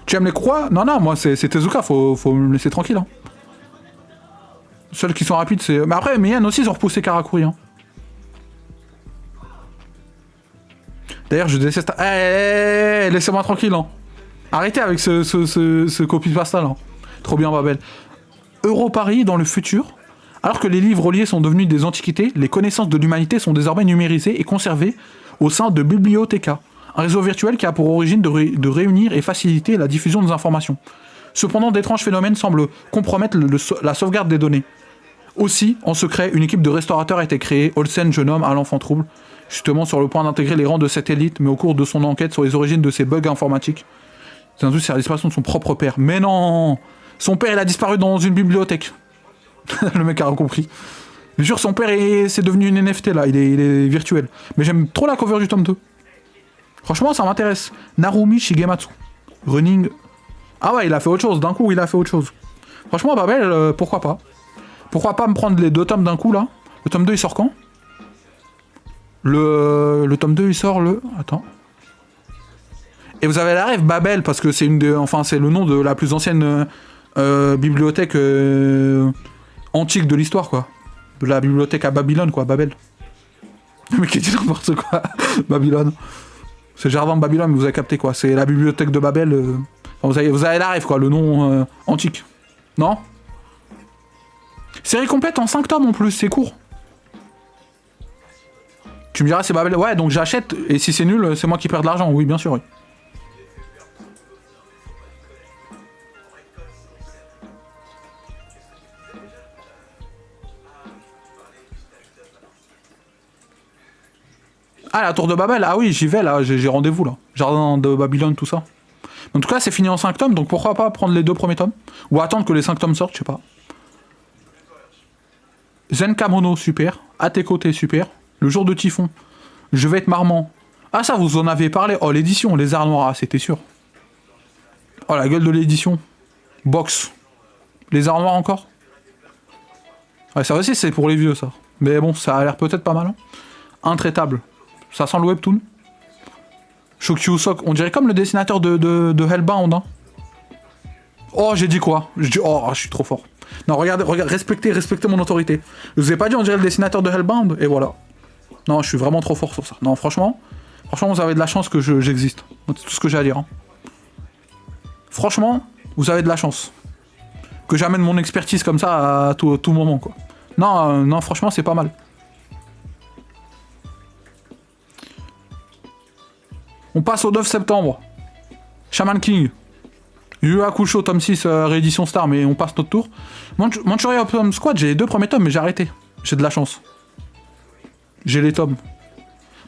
Tu aimes les croix? Non, non, moi, c'est Tezuka, faut me laisser tranquille, hein. Celles qui sont rapides, c'est... Mais après, Mien aussi, ils ont repoussé Karakuri, hein. D'ailleurs, je déteste... laissez-moi tranquille, hein. Arrêtez avec ce copy-pasta, là. Trop bien, Babel. Europaris dans le futur. Alors que les livres reliés sont devenus des antiquités, les connaissances de l'humanité sont désormais numérisées et conservées au sein de Bibliotheca, un réseau virtuel qui a pour origine de réunir et faciliter la diffusion des informations. Cependant, d'étranges phénomènes semblent compromettre la sauvegarde des données. Aussi, en secret, une équipe de restaurateurs a été créée, Olsen, jeune homme à l'enfant trouble, justement sur le point d'intégrer les rangs de cette élite, mais au cours de son enquête sur les origines de ces bugs informatiques, c'est un truc sur la disparition de son propre père. Mais non! Son père, il a disparu dans une bibliothèque. Le mec a compris. Je jure, son père, c'est devenu une NFT, là. Il est virtuel. Mais j'aime trop la cover du tome 2. Franchement, ça m'intéresse. Narumi Shigematsu. Running... Ah ouais, il a fait autre chose. D'un coup, il a fait autre chose. Franchement, Babel, pourquoi pas? Pourquoi pas me prendre les 2 tomes d'un coup, là? Le tome 2, il sort quand? Le tome 2, il sort le... Attends. Et vous avez la rêve, Babel, parce que c'est une des... Enfin, c'est le nom de la plus ancienne bibliothèque antique de l'histoire, quoi. De la bibliothèque à Babylone, quoi, Babel. Mais qui dit n'importe quoi. Babylone. C'est le jardin de Babylone, vous avez capté, quoi. C'est la bibliothèque de Babel. Enfin, vous avez la rêve, quoi, le nom antique. Non? Série complète en 5 tomes en plus, c'est court. Tu me diras, c'est Babel. Ouais, donc j'achète, et si c'est nul, c'est moi qui perds de l'argent. Oui, bien sûr, oui. Ah, la tour de Babel, ah oui, j'y vais là, j'ai rendez-vous là. Jardin de Babylone, tout ça. En tout cas, c'est fini en 5 tomes, donc pourquoi pas prendre les 2 premiers tomes? Ou attendre que les 5 tomes sortent, je sais pas. Zenkamono, super. À tes côtés, super. Le jour de Typhon. Je vais être marmant. Ah, ça, vous en avez parlé. Oh, l'édition, les arts noirs, ah, c'était sûr. Oh, la gueule de l'édition. Box. Les arts noirs encore? Ouais, ça aussi, c'est pour les vieux, ça. Mais bon, ça a l'air peut-être pas mal. Hein. Intraitable. Ça sent le webtoon. Shokyu Sok, on dirait comme le dessinateur de Hellbound. Hein. Oh, j'ai dit quoi? Oh, je suis trop fort. Non, regardez, respectez mon autorité. Je vous ai pas dit, on dirait le dessinateur de Hellbound, et voilà. Non, je suis vraiment trop fort sur ça. Non, franchement, vous avez de la chance que j'existe. C'est tout ce que j'ai à dire. Hein. Franchement, vous avez de la chance. Que j'amène mon expertise comme ça à tout moment, quoi. Non, non, franchement, c'est pas mal. On passe au 9 septembre. Shaman King. Yu Hakusho, tome 6, réédition Star, mais on passe notre tour. Manchuria Opium Squad, j'ai les 2 premiers tomes, mais j'ai arrêté. J'ai de la chance. J'ai les tomes.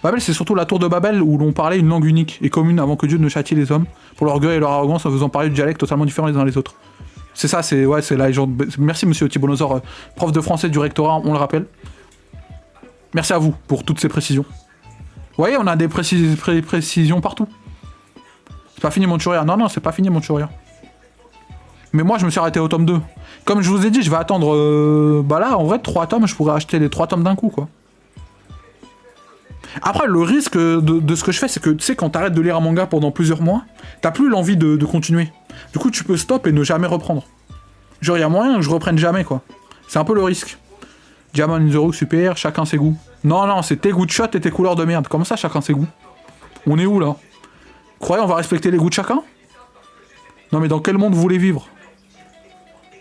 Babel, c'est surtout la tour de Babel où l'on parlait une langue unique et commune avant que Dieu ne châtie les hommes pour l'orgueil et leur arrogance en faisant parler de dialectes totalement différents les uns des autres. C'est ça, c'est la légende. Merci monsieur Thibonosaure, prof de français du rectorat, on le rappelle. Merci à vous pour toutes ces précisions. Vous voyez, on a des précisions partout. C'est pas fini Manchuria. Non, c'est pas fini Manchuria. Mais moi, je me suis arrêté au tome 2. Comme je vous ai dit, je vais attendre... bah là, en vrai, 3 tomes, je pourrais acheter les 3 tomes d'un coup, quoi. Après, le risque de ce que je fais, c'est que, tu sais, quand t'arrêtes de lire un manga pendant plusieurs mois, t'as plus l'envie de continuer. Du coup, tu peux stop et ne jamais reprendre. Genre, il y a moyen que je reprenne jamais, quoi. C'est un peu le risque. Diamond in the Rock, super, chacun ses goûts. Non, c'est tes goûts de shot et tes couleurs de merde. Comment ça, chacun ses goûts? On est où, là? Croyez, on va respecter les goûts de chacun? Non, mais dans quel monde vous voulez vivre?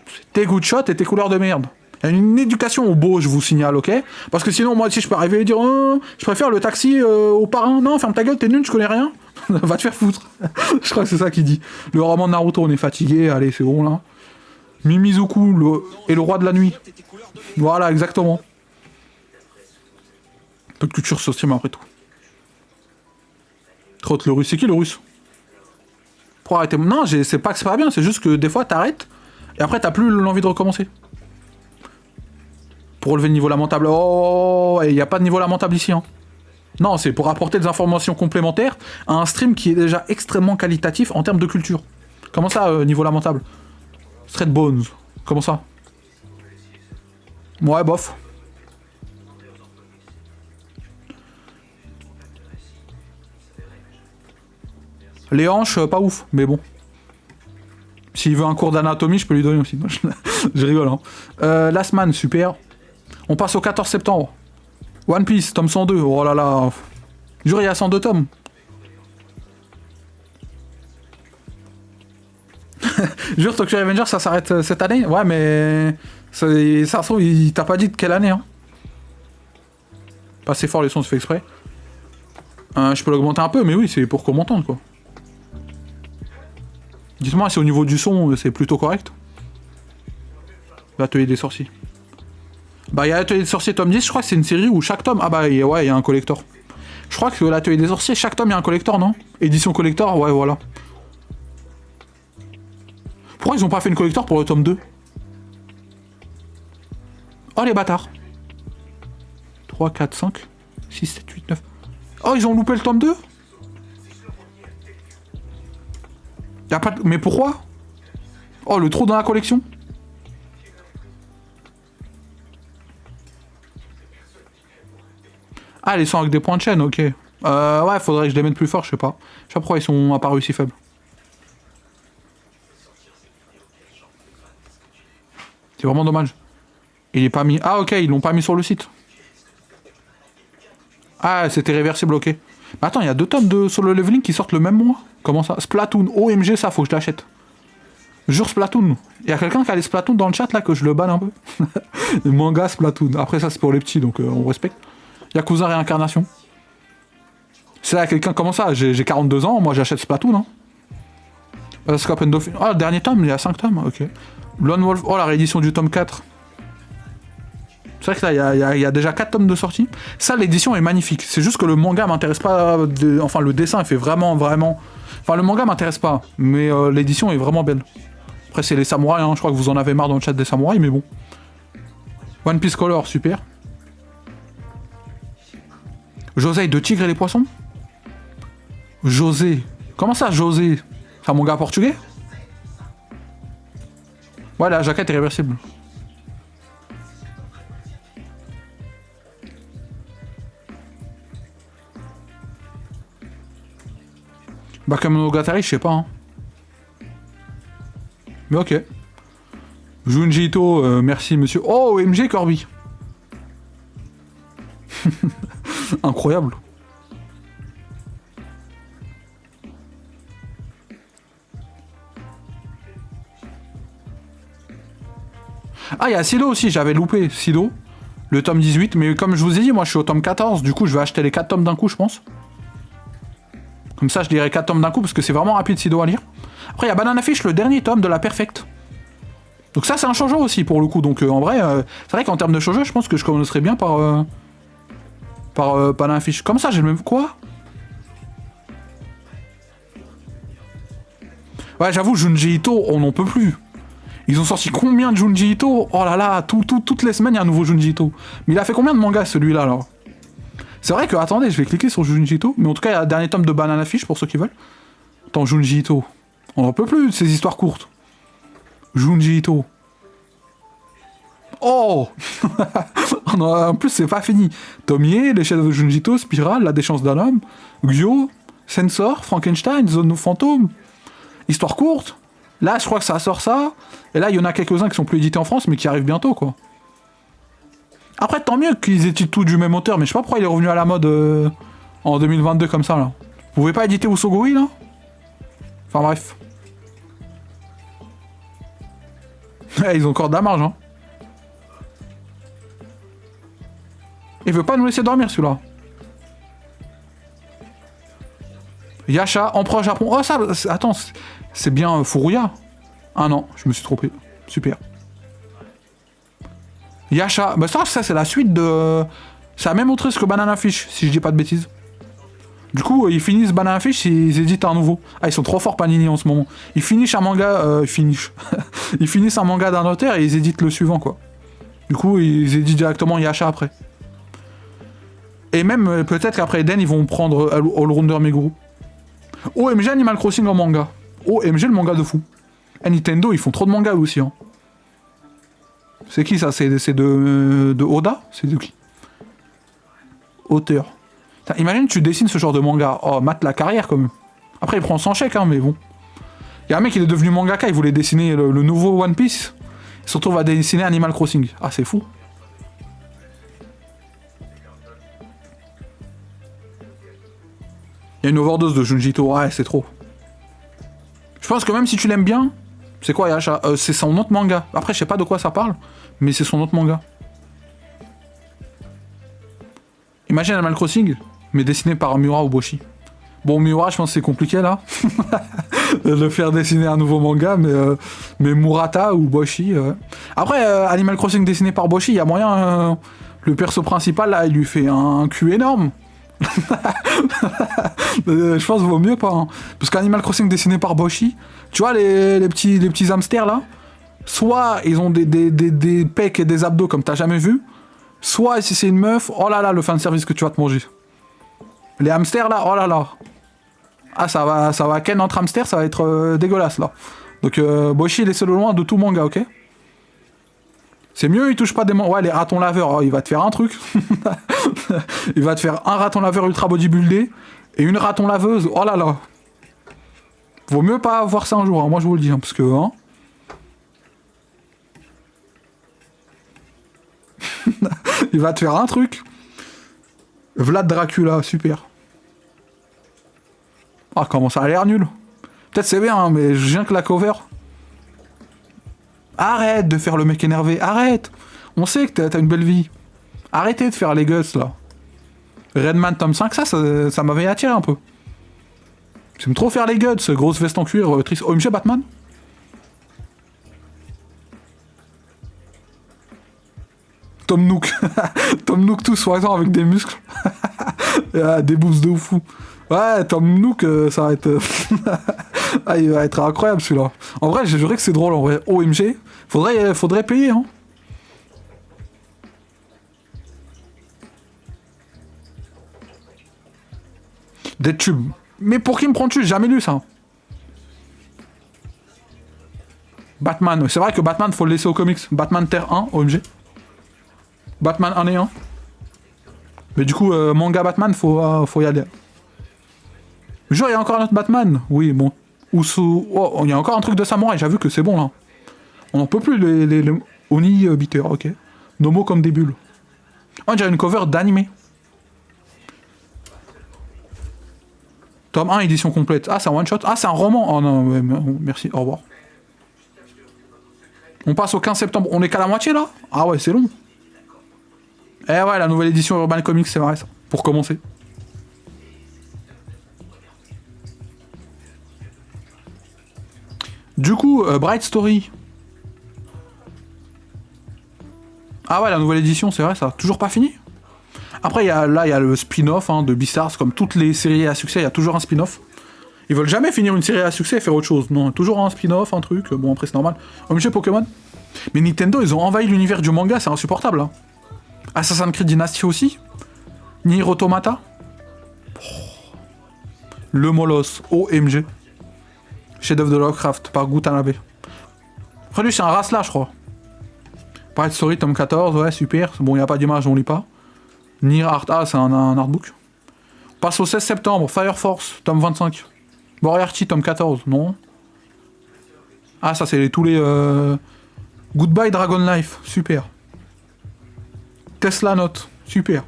C'est tes goûts de shot et tes couleurs de merde. Il y a une éducation au beau, je vous signale, ok? Parce que sinon, moi aussi, je peux arriver et dire je préfère le taxi au parrain. Non, ferme ta gueule, t'es nul, je connais rien. Va te faire foutre. Je crois que c'est ça qu'il dit. Le roman de Naruto, on est fatigué, allez, c'est bon, là. Mimizuku et le roi de la nuit. Voilà, exactement. Peu de culture sur stream après tout. Trotte le russe. C'est qui le russe? Pour arrêter. Non, c'est pas que c'est pas bien, c'est juste que des fois t'arrêtes et après t'as plus l'envie de recommencer. Pour relever le niveau lamentable. Oh, et y a pas de niveau lamentable ici, hein. Non, c'est pour apporter des informations complémentaires à un stream qui est déjà extrêmement qualitatif en termes de culture. Comment ça, niveau lamentable? Straight Bones. Comment ça? Ouais, bof. Les hanches, pas ouf, mais bon. S'il veut un cours d'anatomie, je peux lui donner aussi. Je rigole, hein. Last Man, super. On passe au 14 septembre. One Piece, tome 102. Oh là là. Jure, il y a 102 tomes. Jure, Tokyo Revenger, ça s'arrête cette année. Ouais, mais... ça se trouve, il t'a pas dit de quelle année, hein. Pas assez fort, les sons, c'est fait exprès. Je peux l'augmenter un peu, mais oui, c'est pour qu'on m'entende, quoi. Dites-moi si au niveau du son, c'est plutôt correct. L'atelier des sorciers. Bah, il y a l'atelier des sorciers tome 10, je crois que c'est une série où chaque tome... Ah bah, ouais, il y a un collector. Je crois que l'atelier des sorciers, chaque tome, il y a un collector, non? Édition collector, ouais, voilà. Pourquoi ils ont pas fait une collector pour le tome 2? Oh, les bâtards. 3, 4, 5, 6, 7, 8, 9... Oh, ils ont loupé le tome 2? Y'a pas de... Mais pourquoi? Oh, le trou dans la collection? Ah, les sons avec des points de chaîne, ok. Ouais, faudrait que je les mette plus fort, je sais pas. Je sais pas pourquoi ils sont apparus si faibles. C'est vraiment dommage. Il est pas mis... Ah, ok, ils l'ont pas mis sur le site. Ah, c'était réversible, ok. Mais attends, il y a 2 tomes de Solo Leveling qui sortent le même mois. Comment ça? Splatoon, OMG, ça, faut que je l'achète. Jure Splatoon. Il y a quelqu'un qui a les Splatoon dans le chat, là, que je le banne un peu. Le manga Splatoon. Après, ça, c'est pour les petits, donc on respecte. Yakuza Réincarnation. C'est là, quelqu'un... Comment ça? J'ai 42 ans, moi, j'achète Splatoon, hein. Scope and Dolphin. Ah, le dernier tome, il y a 5 tomes, ok. Lone Wolf... Oh, la réédition du tome 4. C'est vrai que là, il y a déjà 4 tomes de sortie. Ça, l'édition est magnifique. C'est juste que le manga m'intéresse pas... Enfin, le dessin, il fait vraiment... Enfin, le manga m'intéresse pas. Mais l'édition est vraiment belle. Après, c'est les samouraïs, hein. Je crois que vous en avez marre dans le chat des samouraïs, mais bon. One Piece Color, super. José de Tigre et les Poissons? José. Comment ça, José? C'est un manga portugais? Ouais, la jaquette est réversible. Bakemonogatari, je sais pas, hein. Mais ok. Junji Ito, merci monsieur. Oh, OMG Corby. Incroyable. Ah, il y a Sido aussi, j'avais loupé Sido. Le tome 18, mais comme je vous ai dit, moi je suis au tome 14, du coup je vais acheter les 4 tomes d'un coup, je pense. Comme ça, je lirai 4 tomes d'un coup, parce que c'est vraiment rapide Sido à lire. Après, il y a Banana Fish, le dernier tome de la Perfect. Donc ça, c'est un shoujo aussi, pour le coup. Donc en vrai, c'est vrai qu'en termes de shoujo, je pense que je commencerais bien par Banana Fish. Comme ça, j'ai le même... Quoi? Ouais, j'avoue, Junji Ito, on n'en peut plus. Ils ont sorti combien de Junji Ito? Oh là là, toutes les semaines, il y a un nouveau Junji Ito. Mais il a fait combien de mangas, celui-là, alors? C'est vrai que, attendez, je vais cliquer sur Junji Ito. Mais en tout cas, il y a le dernier tome de Banana Fish, pour ceux qui veulent. Attends, Junji Ito. On n'en peut plus de ces histoires courtes. Junji Ito. Oh. En plus, c'est pas fini. Tomie, les chefs de Junji Ito, Spirale, La déchéance d'un homme, Gyo, Sensor, Frankenstein, Zone fantôme. Histoire courte. Là, je crois que ça sort ça. Et là, il y en a quelques-uns qui sont plus édités en France, mais qui arrivent bientôt, quoi. Après, tant mieux qu'ils éditent tout du même auteur, mais je sais pas pourquoi il est revenu à la mode en 2022 comme ça, là. Vous pouvez pas éditer Usoguri, là? Enfin, bref. Ils ont encore de la marge, hein. Il veut pas nous laisser dormir, celui-là. Yasha, Empereur Japon. Oh, ça... Attends, c'est bien Furuya. Ah non, je me suis trompé. Super. Yasha. Bah ça c'est la suite de... C'est la même autrice que Banana Fish, si je dis pas de bêtises. Du coup, ils finissent Banana Fish, ils éditent un nouveau. Ah, ils sont trop forts Panini en ce moment. Ils finissent un manga... ils finissent un manga d'un auteur et ils éditent le suivant, quoi. Du coup, ils éditent directement Yasha après. Et même, peut-être qu'après Eden, ils vont prendre Allrounder Meguru. OMG Animal Crossing en manga. OMG le manga de fou. Et Nintendo, ils font trop de mangas aussi, hein. C'est qui ça? C'est de Oda? C'est de qui? Auteur. Putain, imagine tu dessines ce genre de manga. Oh, mate la carrière quand même. Après, il prend 100 chèques, hein, mais bon. Il y a un mec, il est devenu mangaka, il voulait dessiner le nouveau One Piece. Il se retrouve à dessiner Animal Crossing. Ah, c'est fou. Il y a une overdose de Junjito, ouais, c'est trop. Je pense que même si tu l'aimes bien, c'est quoi, Yacha c'est son autre manga. Après, je sais pas de quoi ça parle, mais c'est son autre manga. Imagine Animal Crossing, mais dessiné par Miura Oboshi. Bon, Miura, je pense que c'est compliqué, là. De le faire dessiner un nouveau manga, mais Murata ou Boshi... Après, Animal Crossing dessiné par Boshi, il y a moyen... le perso principal, là, il lui fait un cul énorme. Je pense qu'il vaut mieux pas. Hein. Parce qu'Animal Crossing dessiné par Boshi, tu vois les petits hamsters là, soit ils ont des pecs et des abdos comme t'as jamais vu, soit si c'est une meuf, oh là là, le fanservice que tu vas te manger. Les hamsters là, oh là là. Ah ça va ken entre hamsters, ça va être dégueulasse là. Donc Boshi laissez le loin de tout manga, ok? C'est mieux, il touche pas des... Ouais, les ratons laveurs, oh, il va te faire un truc. Il va te faire un raton laveur ultra bodybuildé et une raton laveuse, oh là là. Vaut mieux pas voir ça un jour, hein, moi je vous le dis, hein, parce que... Hein... il va te faire un truc. Vlad Dracula, super. Ah, comment ça a l'air nul. Peut-être c'est bien, hein, mais je viens que la cover... Arrête de faire le mec énervé, arrête. On sait que t'as une belle vie. Arrêtez de faire les guts, là. Redman tome 5, ça m'avait attiré un peu. J'aime trop faire les guts, ce grosse veste en cuir, triste. OMG Batman. Tom Nook. Tom Nook tout soisant avec des muscles. Des boobs de fou. Ouais, Tom Nook, ça va être... ah, il va être incroyable celui-là. En vrai, je jurais que c'est drôle en vrai. OMG, faudrait payer, hein. Des tubes. Mais pour qui me prends-tu? J'ai jamais lu ça. Batman, c'est vrai que Batman, faut le laisser aux comics. Batman Terre 1, OMG. Batman 1 et 1. Mais du coup, manga Batman, faut y aller. Jure, il y a encore un autre Batman. Oui, bon. Ou sous... Oh, il y a encore un truc de samouraï, j'avoue que c'est bon, là. On n'en peut plus, les Oni beaters, ok. Nomo comme des bulles. Oh, j'ai une cover d'animé. Tome 1, édition complète. Ah, c'est un one-shot. Ah, c'est un roman. Oh non, ouais, merci, au revoir. On passe au 15 septembre. On est qu'à la moitié, là? Ah ouais, c'est long. Eh ouais, la nouvelle édition Urban Comics, c'est vrai, ça. Pour commencer. Du coup, Bright Story. Ah ouais, la nouvelle édition, c'est vrai, ça. Toujours pas fini. Après, il y a le spin-off hein, de Beastars. Comme toutes les séries à succès, il y a toujours un spin-off. Ils veulent jamais finir une série à succès et faire autre chose. Non, toujours un spin-off, un truc. Bon, après, c'est normal. OMG Pokémon. Mais Nintendo, ils ont envahi l'univers du manga, c'est insupportable. Hein. Assassin's Creed Dynasty aussi. Nier Automata. Oh. Le Moloss. OMG. Chef-d'œuvre de Lovecraft par Gutanabe. Après lui c'est un race-là je crois. Bright Story tome 14, ouais super. Bon il n'y a pas d'image, on lit pas. Nier Art, ah c'est un artbook. On passe au 16 septembre, Fire Force, tome 25. Moriarty, tome 14, non. Ah ça c'est tous les... Goodbye Dragon Life, super. Tesla Note, super.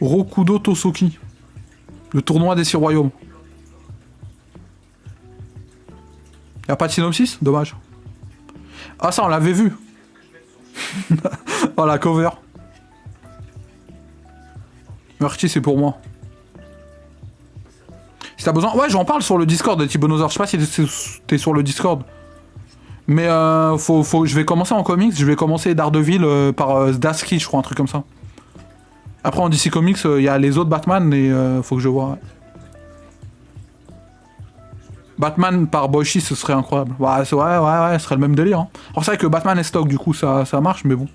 Rokudo Tosoki. Le tournoi des 6 royaumes. Y'a pas de synopsis? Dommage. Ah ça on l'avait vu. Oh la cover. Merci c'est pour moi. Si t'as besoin... Ouais j'en parle sur le Discord de Thibonosaur. Je sais pas si t'es sur le Discord. Mais je vais commencer en comics. Je vais commencer Daredevil par Zdarsky je crois, un truc comme ça. Après en DC Comics, il y a les autres Batman et faut que je vois. Batman par Boichi, ce serait incroyable. Ouais, ce serait le même délire. Hein. Alors c'est vrai que Batman est stock, du coup ça marche, mais bon.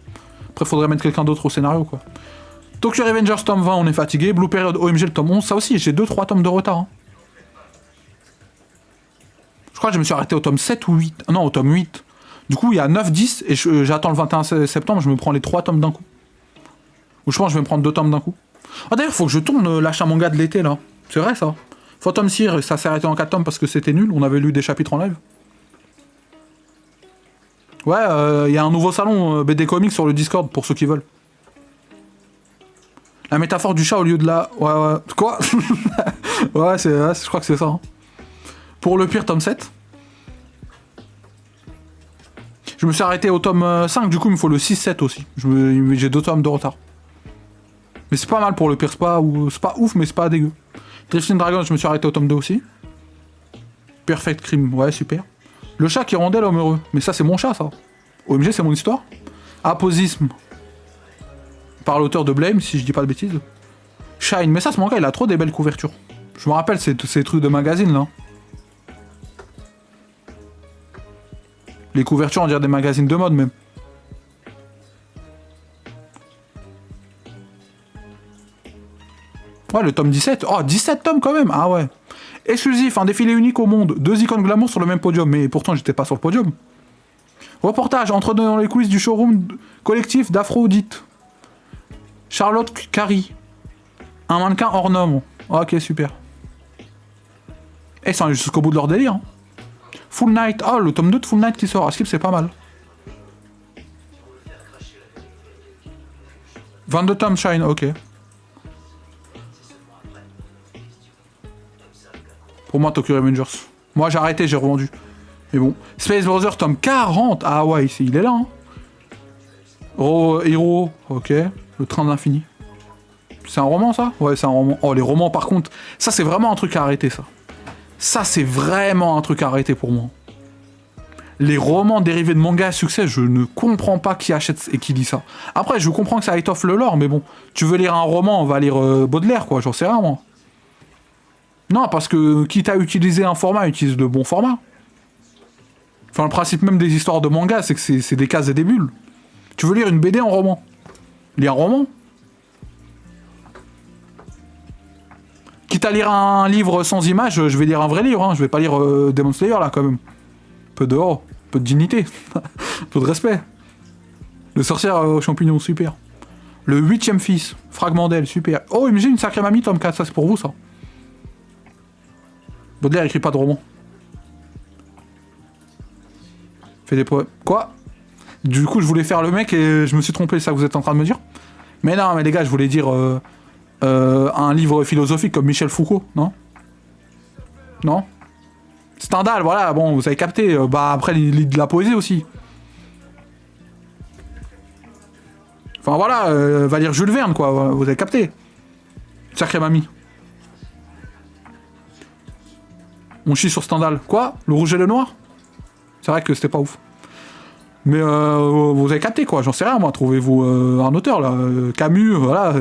Après faudrait mettre quelqu'un d'autre au scénario quoi. Tokyo Revengers tome 20, on est fatigué. Blue Period OMG le tome 11, ça aussi j'ai 2-3 tomes de retard. Hein. Je crois que je me suis arrêté au tome 7 ou 8. Non, au tome 8. Du coup il y a 9-10 et j'attends le 21 septembre, je me prends les 3 tomes d'un coup. Ou je pense que je vais me prendre 2 tomes d'un coup. Ah d'ailleurs, faut que je tourne l'achat manga de l'été, là. C'est vrai, ça. Phantom Seer, ça s'est arrêté en 4 tomes parce que c'était nul. On avait lu des chapitres en live. Ouais, il y a un nouveau salon BD Comics sur le Discord, pour ceux qui veulent. La métaphore du chat au lieu de la... Ouais, ouais. Quoi? Ouais, je crois que c'est ça. Hein. Pour le pire, tome 7. Je me suis arrêté au tome 5, du coup, il me faut le 6-7 aussi. J'ai 2 tomes de retard. Mais c'est pas mal pour le pire, c'est pas ouf, mais c'est pas dégueu. Drifting Dragon, je me suis arrêté au tome 2 aussi. Perfect Crime, ouais, super. Le chat qui rendait l'homme heureux. Mais ça, c'est mon chat, ça. OMG, c'est mon histoire. Aposisme. Par l'auteur de Blame, si je dis pas de bêtises. Shine, mais ça, ce manga, il a trop des belles couvertures. Je me rappelle ces trucs de magazine, là. Les couvertures, on dirait des magazines de mode, même. Ouais, le tome 17. Oh, 17 tomes, quand même. Ah ouais. Exclusif, un défilé unique au monde. 2 icônes glamour sur le même podium. Mais pourtant, j'étais pas sur le podium. Reportage, entre dans les coulisses du showroom collectif d'Aphrodite. Charlotte Carey. Un mannequin hors norme. Ok, super. Et ça en est jusqu'au bout de leur délire. Hein. Full Night. Oh, le tome 2 de Full Night qui sort. À Skip, c'est pas mal. 22 tomes Shine, ok. Pour moi, Tokyo Revengers. Moi, j'ai arrêté, j'ai revendu. Mais bon. Space Brothers, tome 40. Ah ouais, il est là. Hein. Hero, ok. Le train de l'infini. C'est un roman, ça? Ouais, c'est un roman. Oh, les romans, par contre, ça, c'est vraiment un truc à arrêter, ça. Ça, c'est vraiment un truc à arrêter pour moi. Les romans dérivés de manga à succès, je ne comprends pas qui achète et qui lit ça. Après, je comprends que ça étoffe le lore, mais bon, tu veux lire un roman, on va lire Baudelaire, quoi, j'en sais rien, moi. Non, parce que quitte à utiliser un format, utilise le bon format. Enfin, le principe même des histoires de manga, c'est que c'est des cases et des bulles. Tu veux lire une BD en roman? Lis un roman. Quitte à lire un livre sans image, je vais lire un vrai livre, hein. Je vais pas lire Demon Slayer, là, quand même. Peu de peu de dignité, peu de respect. Le sorcière aux champignons, super. Le 8ème fils, fragment d'elle, super. Oh, j'ai une sacrée mamie, tome 4, ça c'est pour vous, ça. Baudelaire écrit pas de roman. Fait des poèmes. Quoi? Du coup, je voulais faire le mec et je me suis trompé, ça que vous êtes en train de me dire? Mais non, mais les gars, je voulais dire un livre philosophique comme Michel Foucault, non? Non? Stendhal, voilà, bon, vous avez capté. Bah après, il lit de la poésie aussi. Enfin voilà, va lire Jules Verne, quoi, vous avez capté. Sacré mamie. On chie sur Stendhal. Quoi? Le rouge et le noir? C'est vrai que c'était pas ouf. Mais vous avez capté, quoi, j'en sais rien, moi. Trouvez-vous un auteur, là. Camus, voilà.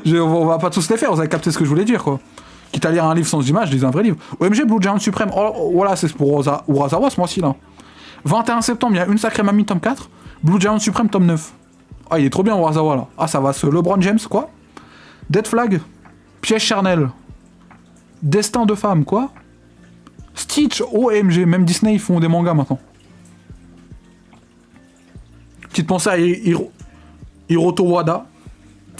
On va pas tous les faire, vous avez capté ce que je voulais dire, quoi. Quitte à lire un livre sans image, lisez un vrai livre. OMG Blue Giant Supreme, oh, voilà, c'est pour Urasawa ce mois-ci, là. 21 septembre, il y a une sacrée mamie, tome 4. Blue Giant Supreme, tome 9. Ah, il est trop bien, Urasawa, là. Ah, ça va, ce LeBron James, quoi. Dead Flag. Piège charnel. Destin de femme, quoi. Stitch, OMG, même Disney, ils font des mangas, maintenant. Petite pensée à Hiroto Wada,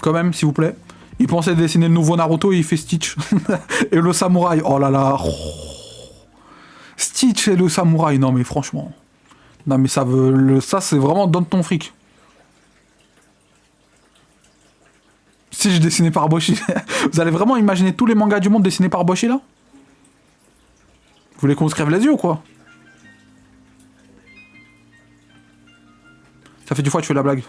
quand même, s'il vous plaît. Il pensait dessiner le nouveau Naruto et il fait Stitch. Et le samouraï. Oh là là. Stitch et le samouraï. Non mais franchement. Non mais ça c'est vraiment donne ton fric. Si je dessinais par Boshi. Vous allez vraiment imaginer tous les mangas du monde dessinés par Boshi là? Vous voulez qu'on se crève les yeux ou quoi? Ça fait 2 fois que tu fais la blague.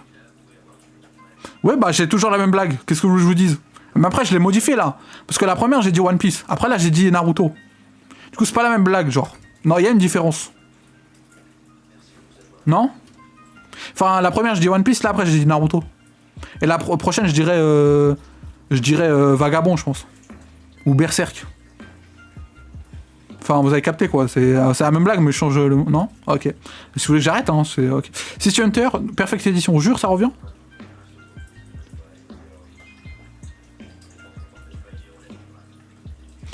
Ouais, bah j'ai toujours la même blague. Qu'est-ce que vous voulez que je vous dise? Mais après, je l'ai modifié là. Parce que la première, j'ai dit One Piece. Après, là, j'ai dit Naruto. Du coup, c'est pas la même blague, genre. Non, il y a une différence. Non? Enfin, la première, je dis One Piece. Là, après, j'ai dit Naruto. Et la prochaine, je dirais Vagabond, je pense. Ou Berserk. Enfin, vous avez capté quoi. C'est la même blague, mais je change le. Non? Ok. Si vous voulez que j'arrête, hein, c'est ok. City Hunter, Perfect Edition, jure, ça revient?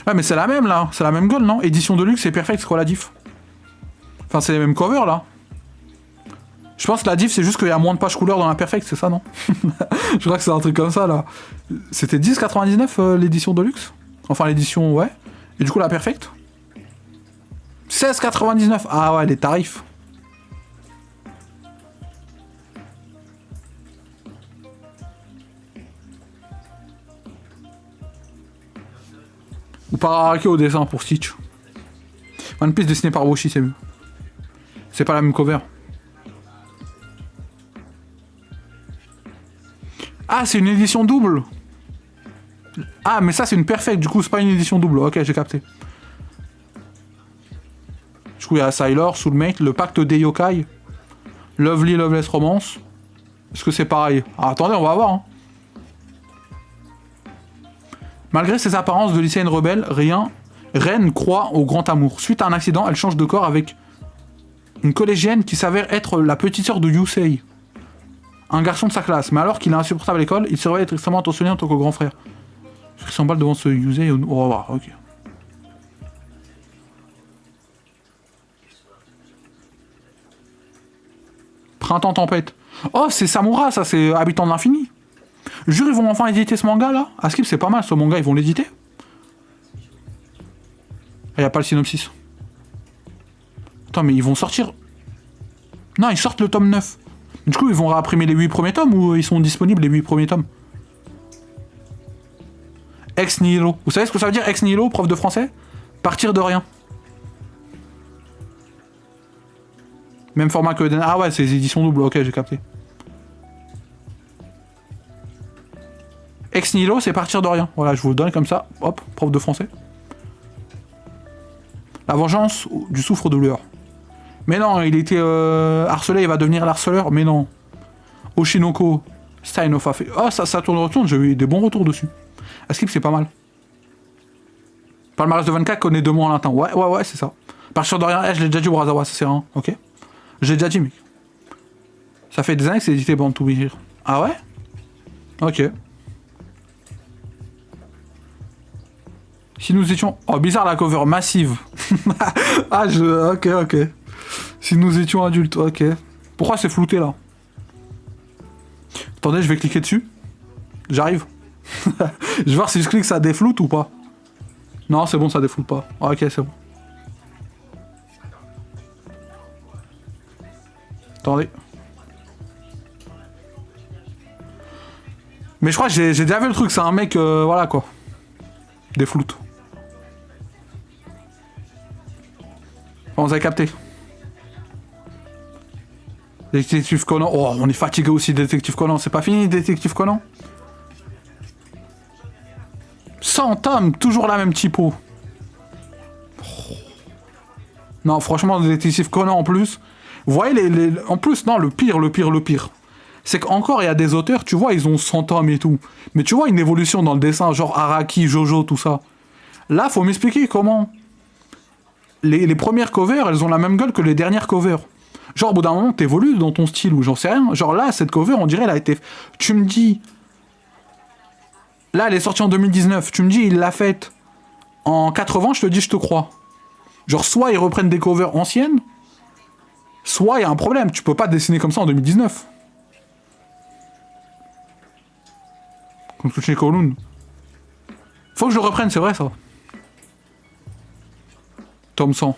Ouais, mais c'est la même là, c'est la même gueule, non? Édition de luxe et Perfect, c'est quoi la diff? Enfin, c'est les mêmes covers là. Je pense que la diff, c'est juste qu'il y a moins de pages couleurs dans la Perfect, c'est ça, non? Je crois que c'est un truc comme ça, là. C'était 10,99 l'édition Deluxe? Enfin, l'édition, ouais. Et du coup, la Perfect? 16,99. Ah ouais, les tarifs. Ou par Araki au dessin pour Stitch. One Piece dessiné par Boshi, c'est mieux. C'est pas la même cover. Ah, c'est une édition double. Ah, mais ça, c'est une perfect. Du coup, c'est pas une édition double. Ok, j'ai capté. Du coup, il y a Sailor, Soulmate, le pacte des yokai, Lovely Loveless Romance. Est-ce que c'est pareil? Ah, attendez, on va voir. Hein. Malgré ses apparences de lycéenne rebelle, Ren croit au grand amour. Suite à un accident, elle change de corps avec une collégienne qui s'avère être la petite sœur de Yusei. Un garçon de sa classe, mais alors qu'il est insupportable à l'école, il se révèle être extrêmement attentionné en tant que grand frère. Il s'emballe devant ce Yusei. Oh, ok. Printemps tempête. Oh, c'est Samura, ça, c'est Habitant de l'infini. Jure, ils vont enfin éditer ce manga là. À Skip, c'est pas mal ce manga, ils vont l'éditer. Il n'y a pas le synopsis. Attends, mais ils vont sortir. Non, ils sortent le tome 9. Du coup, ils vont réimprimer les 8 premiers tomes ou ils sont disponibles les 8 premiers tomes? Ex nihilo. Vous savez ce que ça veut dire, ex nihilo, prof de français? Partir de rien. Même format que Eden. Ah ouais, c'est les éditions doubles, ok, j'ai capté. Ex nihilo, c'est partir de rien. Voilà, je vous le donne comme ça. Hop, prof de français. La vengeance du souffre-douleur. Mais non, il était harcelé, il va devenir l'harceleur. Mais non. Oshinoko, Stein of Afe. Oh, ça tourne, j'ai eu des bons retours dessus. À Skip, c'est pas mal. Palmarès de 24 connaît 2 mots en latin. Ouais, c'est ça. Partir de rien, je l'ai déjà dit, Urasawa, ça sert à rien. Ok. J'ai déjà dit, mec. Ça fait des années que c'est édité Born to Be Here. Ah ouais? Ok. Si nous étions... Oh, bizarre la cover, massive. Ah, ok. Si nous étions adultes, ok. Pourquoi c'est flouté, là? Attendez, je vais cliquer dessus. J'arrive. Je vais voir si je clique, ça défloute ou pas. Non, c'est bon, ça défloute pas. Ok, c'est bon. Attendez. Mais je crois que j'ai déjà vu le truc, c'est un mec, voilà quoi. Défloute. Bon, vous avez capté. Détective Conan. Oh, on est fatigué aussi, Détective Conan. C'est pas fini, Détective Conan? 100 tomes, toujours la même typo. Non, franchement, Détective Conan en plus. Vous voyez, en plus, non, le pire. C'est qu'encore, il y a des auteurs, tu vois, ils ont 100 tomes et tout. Mais tu vois une évolution dans le dessin, genre Araki, Jojo, tout ça. Là, faut m'expliquer comment. Les premières covers, elles ont la même gueule que les dernières covers. Genre, au bout d'un moment, t'évolues dans ton style ou j'en sais rien. Genre là, cette cover, on dirait, elle a été... Tu me dis... Là, elle est sortie en 2019. Tu me dis, il l'a faite en 80, je te dis, je te crois. Genre, soit ils reprennent des covers anciennes, soit il y a un problème. Tu peux pas dessiner comme ça en 2019. Comme chez Kowloon. Faut que je le reprenne, c'est vrai, ça. Tome 100.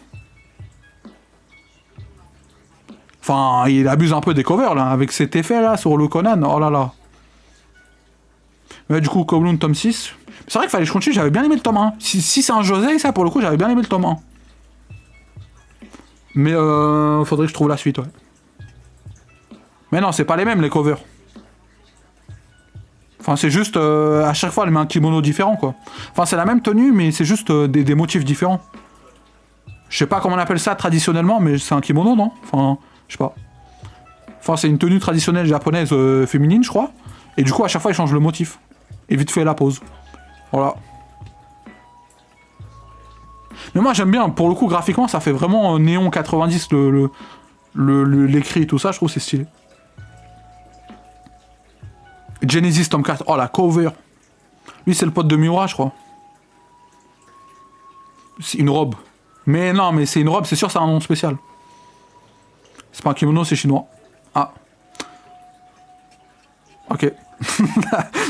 Enfin, il abuse un peu des covers, là, avec cet effet-là, sur le Conan. Oh là là. Mais du coup, Kowloon, tome 6. C'est vrai qu'il fallait que je continue, j'avais bien aimé le tome 1. Si c'est un José, ça, pour le coup, j'avais bien aimé le tome 1. Mais faudrait que je trouve la suite, ouais. Mais non, c'est pas les mêmes, les covers. Enfin, c'est juste, à chaque fois, elle met un kimono différent, quoi. Enfin, c'est la même tenue, mais c'est juste des motifs différents. Je sais pas comment on appelle ça traditionnellement, mais c'est un kimono, non? Enfin, je sais pas. Enfin, c'est une tenue traditionnelle japonaise féminine, je crois. Et du coup, à chaque fois, il change le motif. Et vite fait la pose. Voilà. Mais moi, j'aime bien. Pour le coup, graphiquement, ça fait vraiment néon 90, l'écrit et tout ça. Je trouve c'est stylé. Genesis tome 4. Oh, la cover. Lui, c'est le pote de Miura, je crois. C'est une robe. Mais non, mais c'est une robe, c'est sûr, c'est un nom spécial. C'est pas un kimono, c'est chinois. Ok.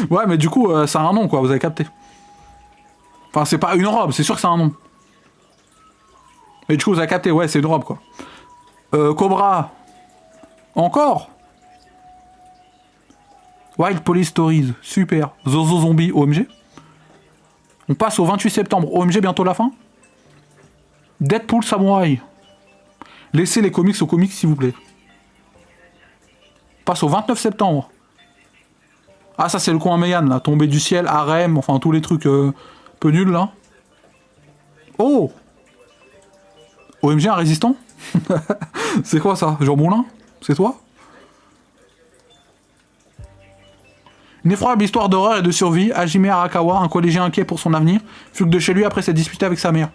Ouais, mais du coup, ça a un nom, quoi, vous avez capté. Enfin, c'est pas une robe, c'est sûr que c'est un nom. Et du coup, vous avez capté, ouais, c'est une robe, quoi. Cobra. Encore. Wild Police Stories, super. Zozo Zombie, OMG. On passe au 28 septembre, OMG, bientôt la fin. Deadpool Samurai. Laissez les comics aux comics, s'il vous plaît. On passe au 29 septembre. Ah, ça, c'est le coin Mégane, là. Tombé du ciel, harem, enfin, tous les trucs peu nuls, là. Oh! OMG, un résistant? C'est quoi, ça? Jean Moulin? C'est toi? Une effroyable histoire d'horreur et de survie. Hajime Arakawa, un collégien inquiet pour son avenir, fugue de chez lui après s'être disputé avec sa mère.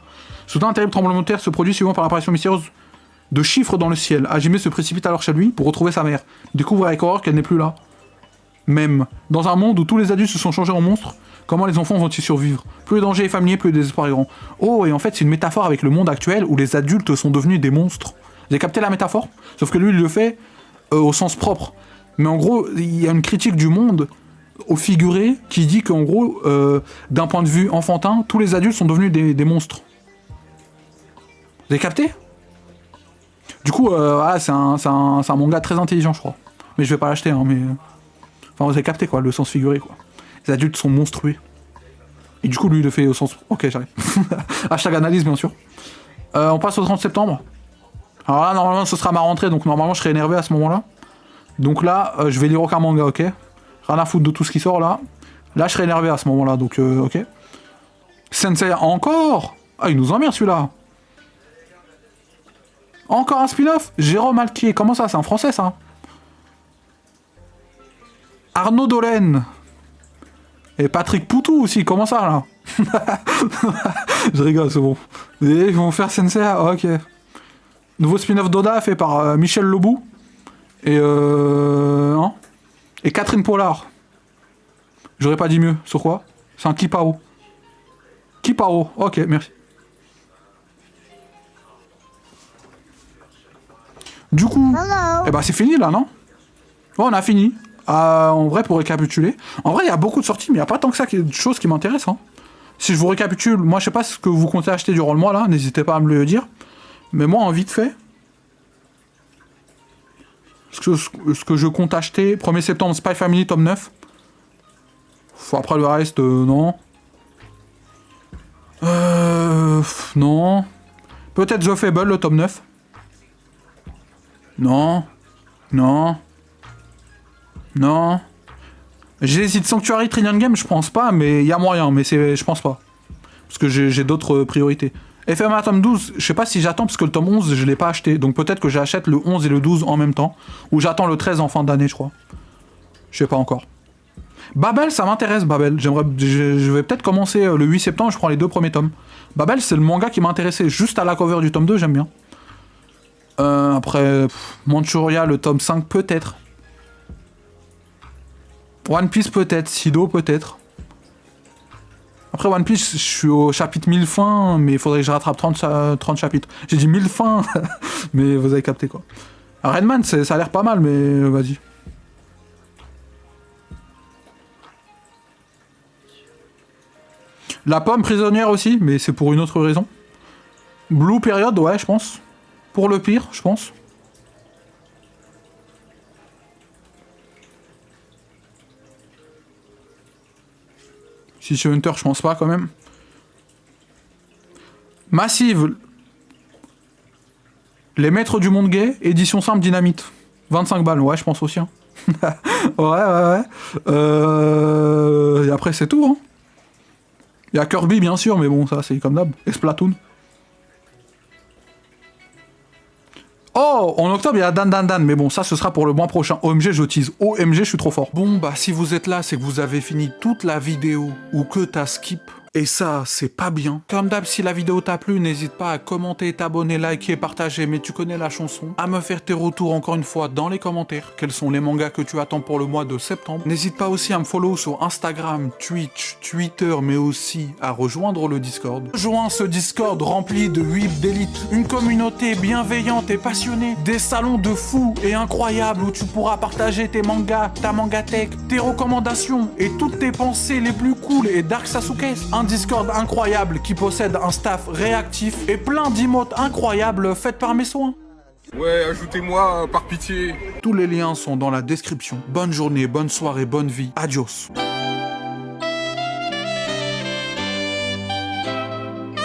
Soudain, un terrible tremblement de terre se produit suivant par l'apparition mystérieuse de chiffres dans le ciel. Hajime se précipite alors chez lui pour retrouver sa mère. Il découvre avec horreur qu'elle n'est plus là. Même, dans un monde où tous les adultes se sont changés en monstres, comment les enfants vont-ils survivre? Plus le danger est familier, plus le désespoir est grand. Oh, et en fait, c'est une métaphore avec le monde actuel où les adultes sont devenus des monstres. Vous avez capté la métaphore? Sauf que lui, il le fait au sens propre. Mais en gros, il y a une critique du monde au figuré qui dit qu'en gros, d'un point de vue enfantin, tous les adultes sont devenus des monstres. Vous avez capté? Du coup, voilà, c'est un manga très intelligent, je crois. Mais je vais pas l'acheter, hein, mais... Enfin, vous avez capté, quoi, le sens figuré, quoi. Les adultes sont monstrueux. Et du coup, lui, il le fait au sens... Ok, j'arrive. Hashtag analyse, bien sûr. On passe au 30 septembre. Alors là, normalement, ce sera ma rentrée, donc normalement, je serai énervé à ce moment-là. Donc là, je vais lire aucun manga, ok? Rien à foutre de tout ce qui sort, là. Là, je serai énervé à ce moment-là, donc ok. Sensei, encore? Ah, il nous emmerde, celui-là. Encore un spin-off? Jérôme Alquier, comment ça? C'est un français, ça? Arnaud Dolène. Et Patrick Poutou aussi, comment ça, là? Je rigole, c'est bon. Et ils vont faire Sensei, ok. Nouveau spin-off d'Oda fait par Michel Lebou. Et hein? Et Catherine Pollard. J'aurais pas dit mieux. Sur quoi? C'est un Kipao. Kipao, ok, merci. Du coup, eh ben c'est fini là, non? Ouais, on a fini. En vrai, pour récapituler. En vrai, il y a beaucoup de sorties, mais il n'y a pas tant que ça de choses qui m'intéressent. Hein. Si je vous récapitule, moi je sais pas ce que vous comptez acheter durant le mois là, n'hésitez pas à me le dire. Mais moi, en vite fait, ce que je compte acheter, 1er septembre, Spy Family, tome 9. Après le reste, non. Non. Peut-être The Fable, le tome 9. Non. Non. Non. J'hésite. Sanctuary Trillion Game, je pense pas, mais il y a moyen, mais je pense pas. Parce que j'ai d'autres priorités. FMA tome 12, je sais pas si j'attends, parce que le tome 11, je l'ai pas acheté. Donc peut-être que j'achète le 11 et le 12 en même temps. Ou j'attends le 13 en fin d'année, je crois. Je sais pas encore. Babel, ça m'intéresse, Babel. Je vais peut-être commencer le 8 septembre, je prends les 2 premiers tomes. Babel, c'est le manga qui m'intéressait. Juste à la cover du tome 2, j'aime bien. Après, Manchuria, le tome 5, peut-être. One Piece, peut-être. Sido, peut-être. Après One Piece, je suis au chapitre 1000 fins, mais il faudrait que je rattrape 30 chapitres. J'ai dit 1000 fins, mais vous avez capté, quoi. Redman, ça a l'air pas mal, mais vas-y. La pomme prisonnière aussi, mais c'est pour une autre raison. Blue Period, ouais, je pense. Pour le pire, je pense. Si c'est Hunter, je pense pas quand même. Massive. Les Maîtres du Monde Gay, édition simple Dynamite. 25 balles, ouais, je pense aussi. Hein. ouais. Et après, c'est tout. Hein. Il y a Kirby, bien sûr, mais bon, ça, c'est comme d'hab. Et Splatoon. Oh, en octobre, il y a Dan Dan Dan, mais bon, ça, ce sera pour le mois prochain. OMG, je tease. OMG, je suis trop fort. Bon, bah, si vous êtes là, c'est que vous avez fini toute la vidéo ou que t'as skip Et ça, c'est pas bien. Comme d'hab, si la vidéo t'a plu, n'hésite pas à commenter, t'abonner, liker, partager, mais tu connais la chanson. À me faire tes retours encore une fois dans les commentaires. Quels sont les mangas que tu attends pour le mois de septembre. N'hésite pas aussi à me follow sur Instagram, Twitch, Twitter, mais aussi à rejoindre le Discord. Rejoins ce Discord rempli de whips d'élite. Une communauté bienveillante et passionnée. Des salons de fous et incroyables où tu pourras partager tes mangas, ta mangatech, tes recommandations et toutes tes pensées les plus cool et Dark Sasuke. Un Discord incroyable qui possède un staff réactif et plein d'emotes incroyables faites par mes soins. Ouais, ajoutez-moi, par pitié. Tous les liens sont dans la description. Bonne journée, bonne soirée, bonne vie. Adios.